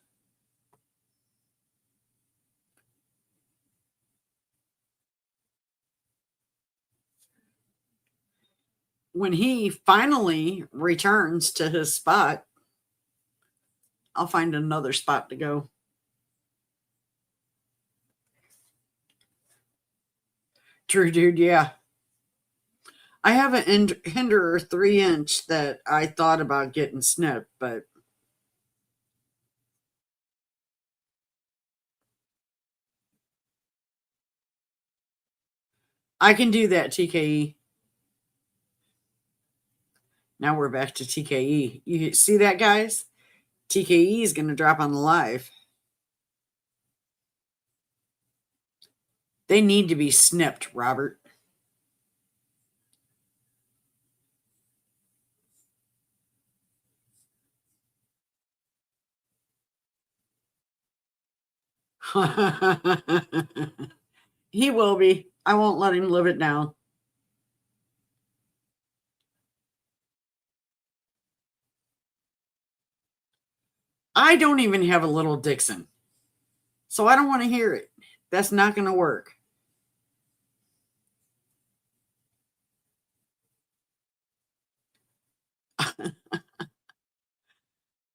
When he finally returns to his spot, I'll find another spot to go. True, dude. Yeah. I have an Hinderer 3 inch that I thought about getting snipped, but I can do that, TKE. Now we're back to TKE. You see that, guys? TKE is going to drop on the live. They need to be snipped, Robert. He will be. I won't let him live it down. I don't even have a little Dixon, so I don't want to hear it. That's not going to work.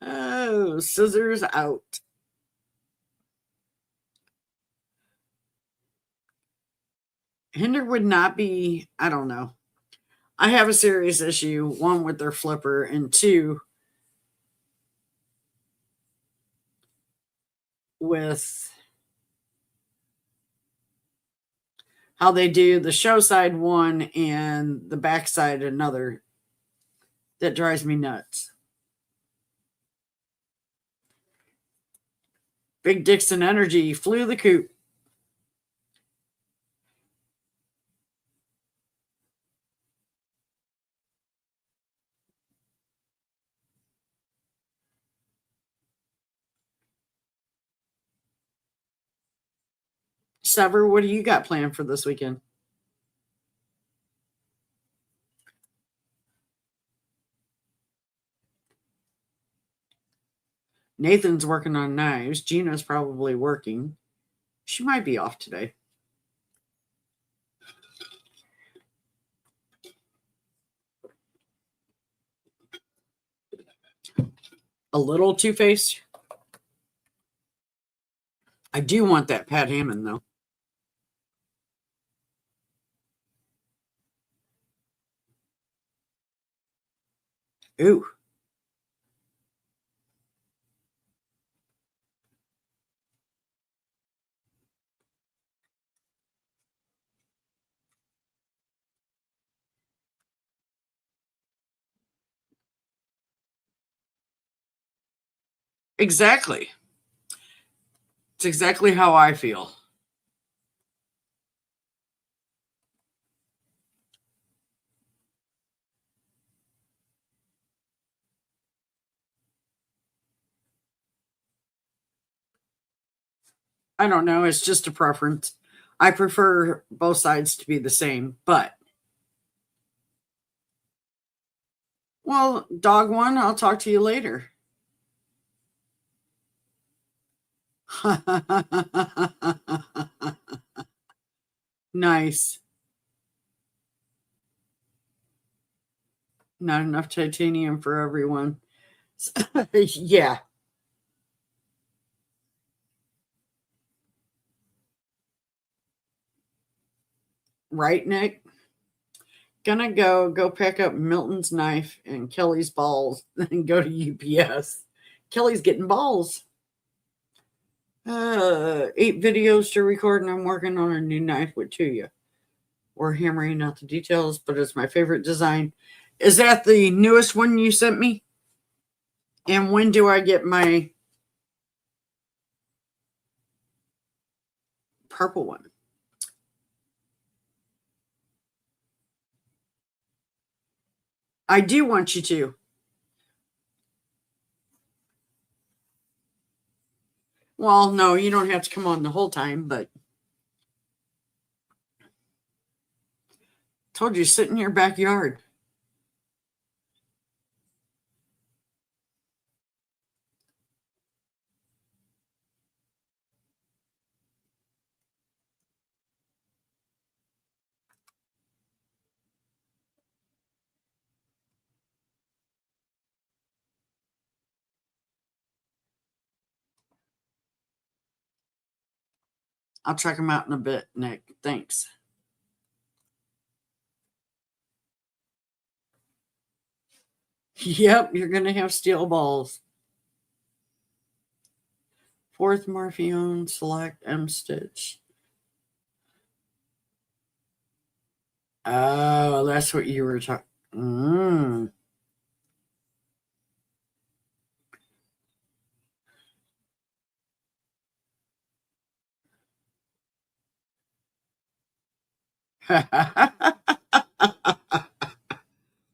Oh, scissors out. Hinder would not be, I don't know. I have a serious issue, one with their flipper, and two with how they do the show side one and the back side another. That drives me nuts. Big Dixon Energy flew the coop. Sever, what do you got planned for this weekend? Nathan's working on knives. Gina's probably working. She might be off today. A little two-faced. I do want that Pat Hammond, though. Ooh. Exactly. It's exactly how I feel. I don't know. It's just a preference. I prefer both sides to be the same, but well, dog one, I'll talk to you later. Nice. Not enough titanium for everyone. Yeah. Right, Nick? Gonna go pick up Milton's knife and Kelly's balls, then go to UPS. Kelly's getting balls. 8 videos to record, and I'm working on a new knife with Tuya. We're hammering out the details, but it's my favorite design. Is that the newest one you sent me? And when do I get my purple one? I do want you to. Well, no, you don't have to come on the whole time, but told you sit in your backyard. I'll check them out in a bit, Nick. Thanks. Yep, you're going to have steel balls. Fourth Morpheone, select M stitch. Oh, that's what you were talking. Mm.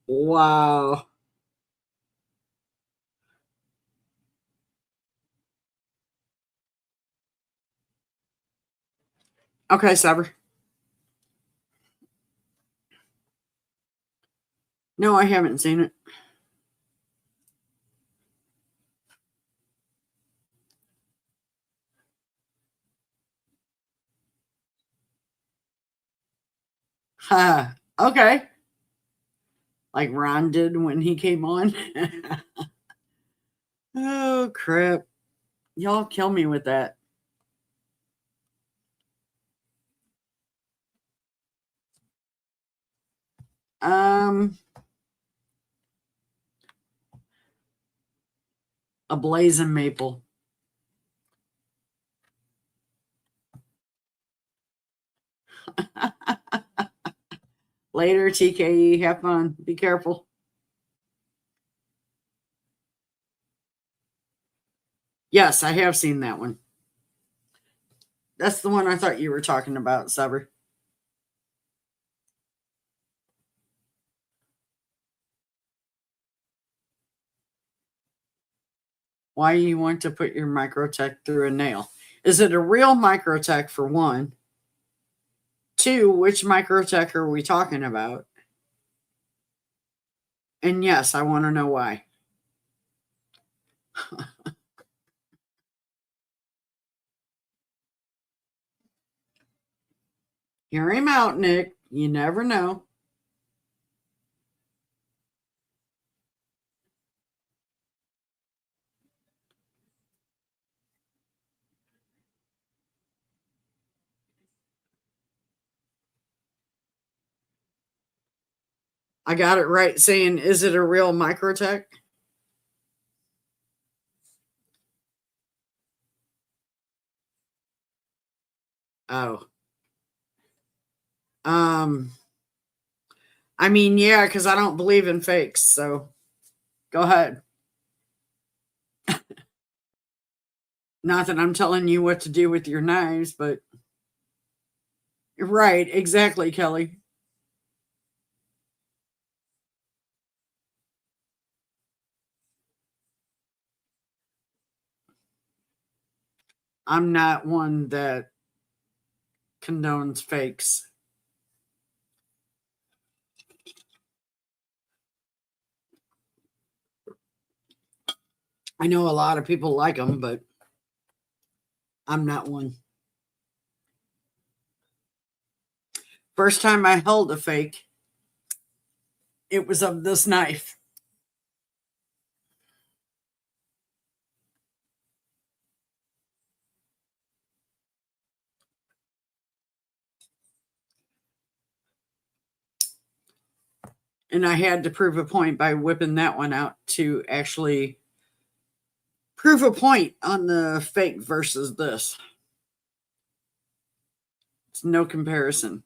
Wow. Okay, Saber. No, I haven't seen it. Ha. Okay. Like Ron did when he came on. Oh, crap. Y'all kill me with that. Um, a blazing maple. Later, TKE. Have fun. Be careful. Yes, I have seen that one. That's the one I thought you were talking about, Saber. Why you want to put your microtech through a nail? Is it a real microtech for one? Two, which microtech are we talking about? And yes, I want to know why. Hear him out, Nick. You never know. I got it right saying, is it a real microtech? Oh. Um, I mean, yeah, because I don't believe in fakes. So go ahead. Not that I'm telling you what to do with your knives, but right, exactly, Kelly. I'm not one that condones fakes. I know a lot of people like them, but I'm not one. First time I held a fake, it was of this knife. And I had to prove a point by whipping that one out to actually prove a point on the fake versus this. It's no comparison.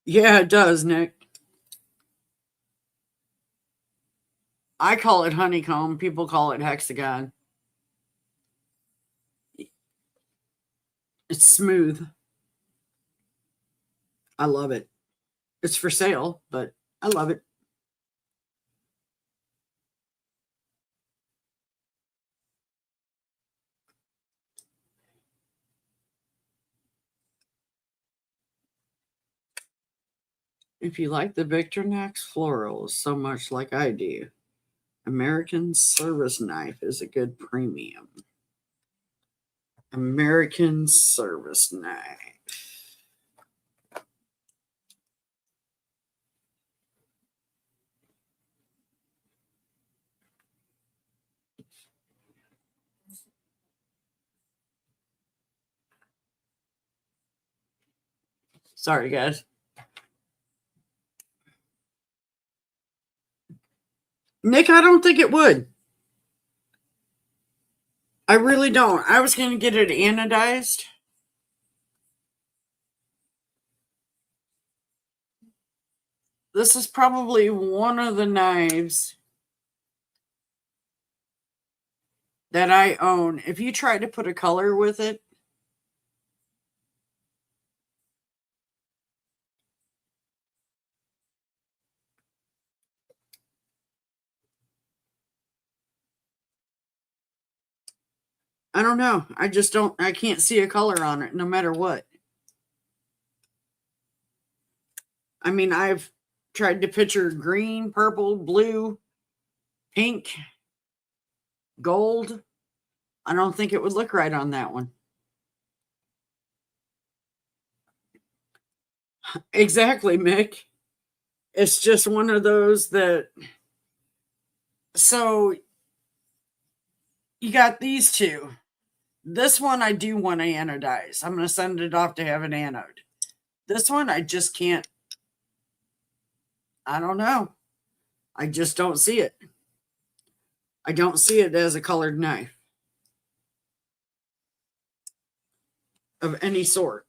Yeah, it does, Nick. I call it honeycomb. People call it hexagon. It's smooth. I love it. It's for sale, but I love it. If you like the Victorinox florals so much like I do, American Service Knife is a good premium. American Service Knife. Sorry, guys. Nick, I don't think it would. I really don't. I was going to get it anodized. This is probably one of the knives that I own. If you try to put a color with it, I don't know. I just don't, I can't see a color on it no matter what. I mean, I've tried to picture green, purple, blue, pink, gold. I don't think it would look right on that one. Exactly, Mick. It's just one of those that. So you got these two. This one I do want to anodize. I'm going to send it off to have an anode. This one I just can't. I don't know. I just don't see it. I don't see it as a colored knife of any sort.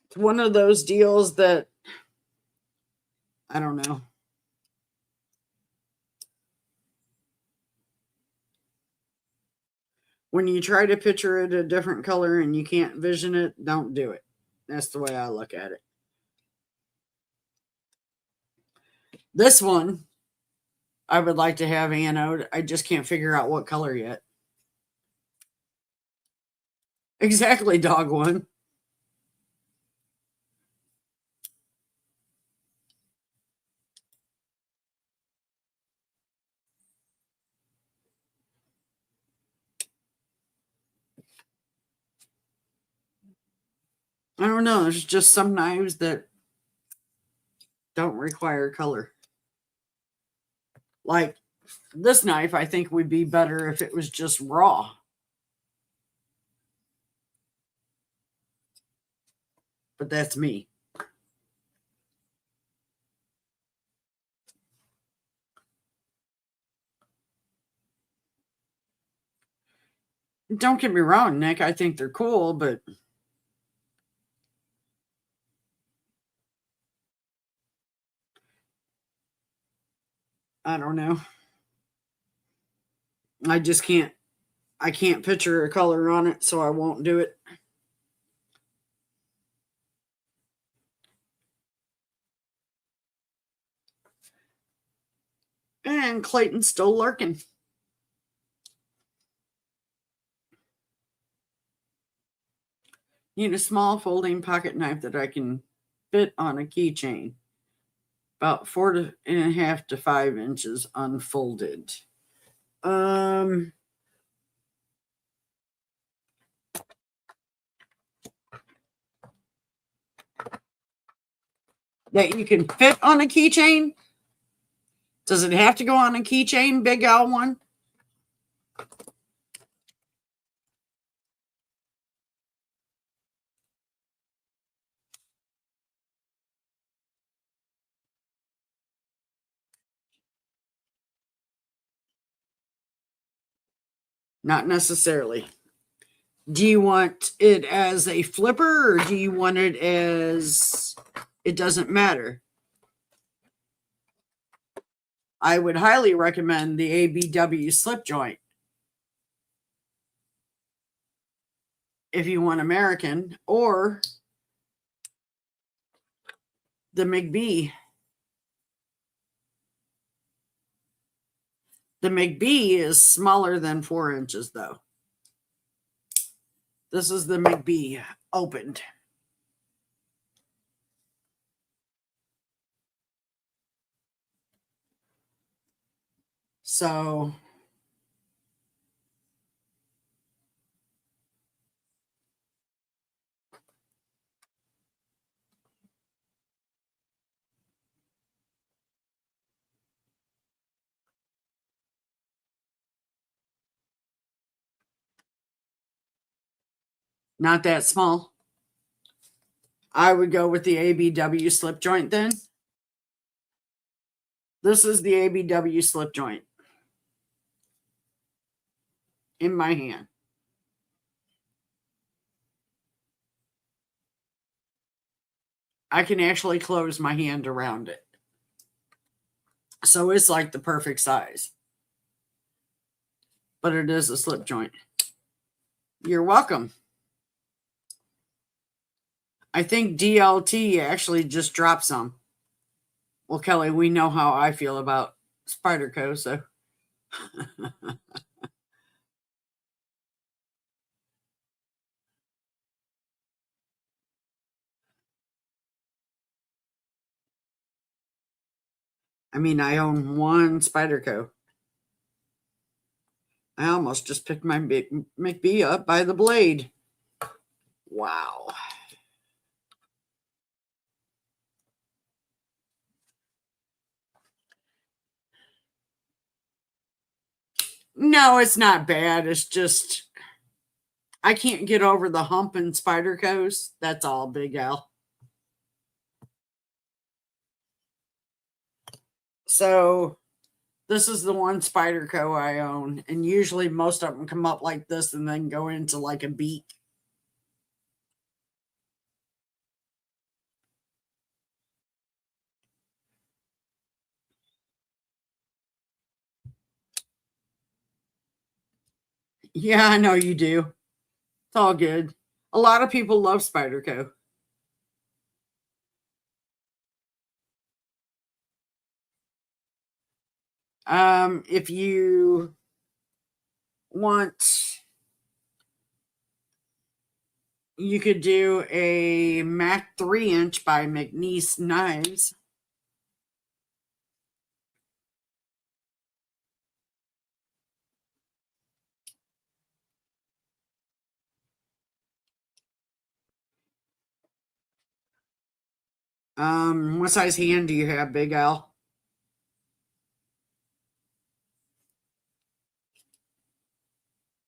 It's one of those deals that I don't know. When you try to picture it a different color and you can't vision it, don't do it. That's the way I look at it. This one, I would like to have anode. I just can't figure out what color yet. Exactly, dog one. I don't know. There's just some knives that don't require color. Like this knife, I think would be better if it was just raw. But that's me. Don't get me wrong, Nick. I think they're cool, but I don't know. I just can't. I can't picture a color on it, so I won't do it. And Clayton's still lurking. Need a small folding pocket knife that I can fit on a keychain. About 4.5 to 5 inches unfolded. That you can fit on a keychain? Does it have to go on a keychain, Big Al one? Not necessarily. Do you want it as a flipper or do you want it as it doesn't matter? I would highly recommend the ABW slip joint. If you want American, or the McBee. The McBee is smaller than 4 inches, though. This is the McBee opened. So Not that small. I would go with the ABW slip joint then. This is the ABW slip joint in my hand. I can actually close my hand around it. So it's like the perfect size. But it is a slip joint. You're welcome. I think DLT actually just dropped some. Well, Kelly, we know how I feel about Spyderco, so I mean, I own one Spyderco. I almost just picked my McBee up by the blade. Wow. No, it's not bad. It's just I can't get over the hump in Spyderco's. That's all, Big Al. So this is the one Spyderco I own, and usually most of them come up like this and then go into like a beak. Yeah, I know you do. It's all good. A lot of people love Spyderco. If you want, you could do a Mac 3-inch by McNeese Knives. What size hand do you have, Big Al?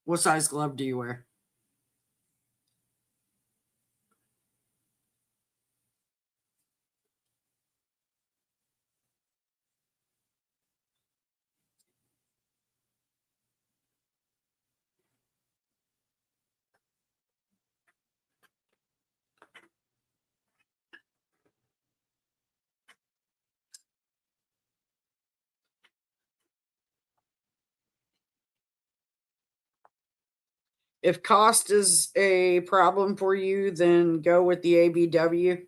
What size glove do you wear? If cost is a problem for you, then go with the ABW,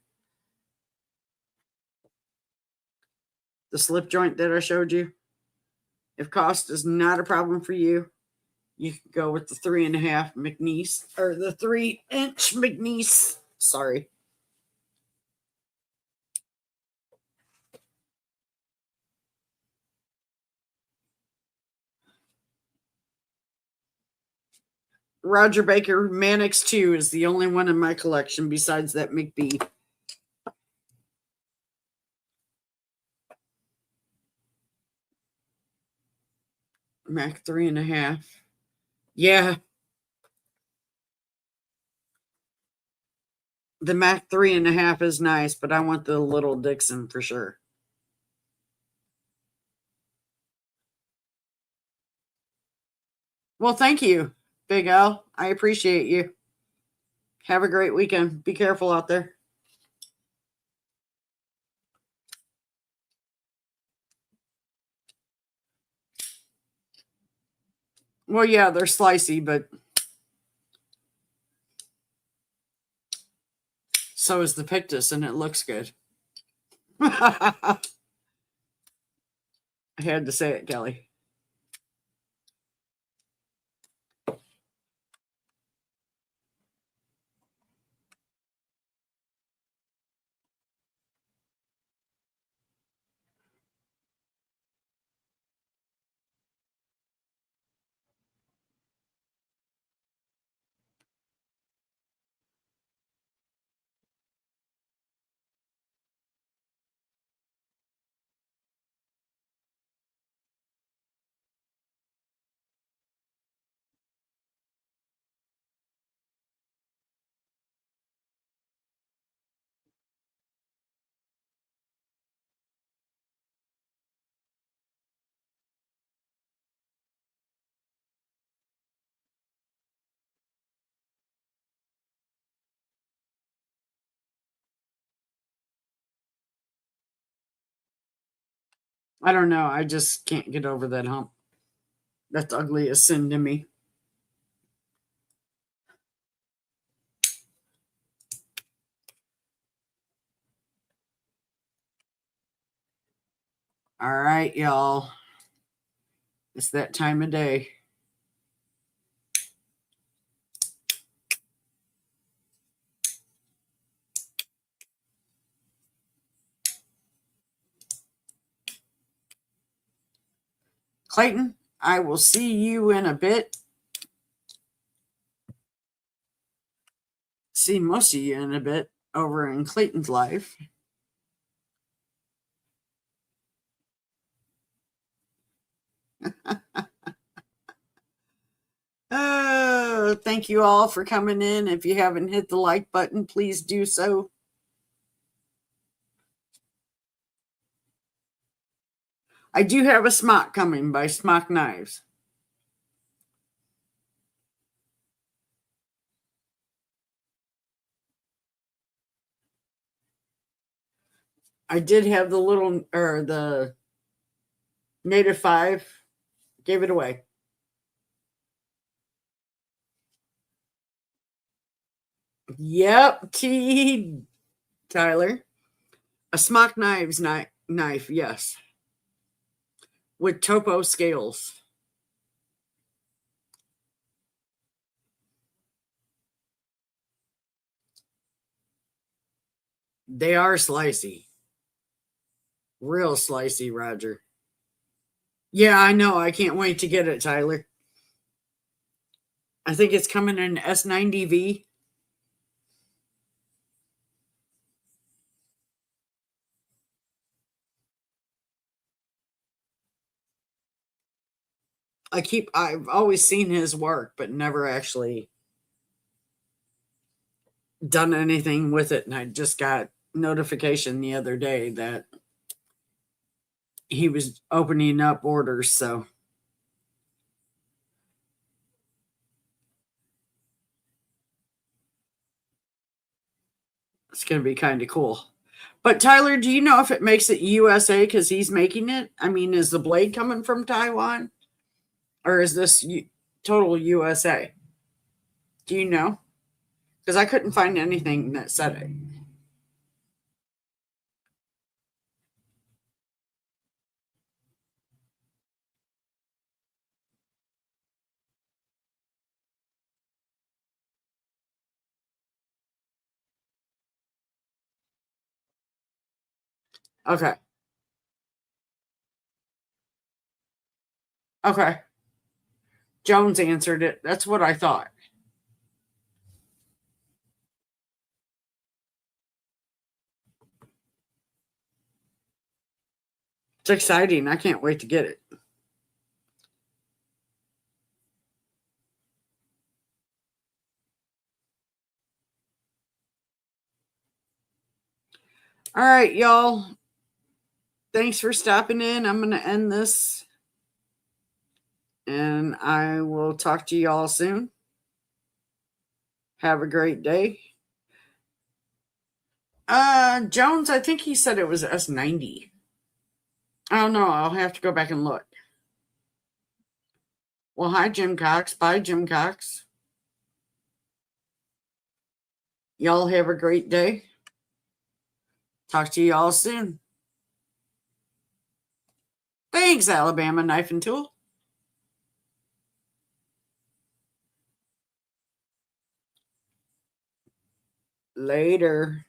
the slip joint that I showed you. If cost is not a problem for you, you can go with the 3.5 McNeese or the 3-inch McNeese. Sorry. Roger Baker Mannix 2 is the only one in my collection besides that McBee. Mac 3.5. Yeah, the Mac 3.5 is nice, but I want the little Dixon for sure. Well, thank you, Big Al. I appreciate you. Have a great weekend. Be careful out there. Well, yeah, they're slicey, but so is the Pictus, and it looks good. I had to say it, Kelly. I don't know. I just can't get over that hump. That's ugly as sin to me. All right, y'all. It's that time of day. Clayton, I will see you in a bit. See most of you in a bit over in Clayton's life. Oh, thank you all for coming in. If you haven't hit the like button, please do so. I do have a smock coming by Smock Knives. I did have the little or the Native 5. Gave it away. Yep, T. Tyler. A Smock Knives knife, yes. With topo scales. They are slicey. Real slicey, Roger. Yeah, I know. I can't wait to get it, Tyler. I think it's coming in S90V. I've always seen his work, but never actually done anything with it. And I just got notification the other day that he was opening up orders. So it's going to be kind of cool. But Tyler, do you know if it makes it USA because he's making it? I mean, is the blade coming from Taiwan or is this total USA? Do you know? Because I couldn't find anything that said it. Okay. Okay. Jones answered it. That's what I thought. It's exciting. I can't wait to get it. All right, y'all. Thanks for stopping in. I'm going to end this and I will talk to y'all soon. Have a great day. Jones, I think he said it was S90. I don't know. I'll have to go back and look. Well, hi, Jim Cox. Bye, Jim Cox. Y'all have a great day. Talk to y'all soon. Thanks, Alabama Knife and Tool. Later.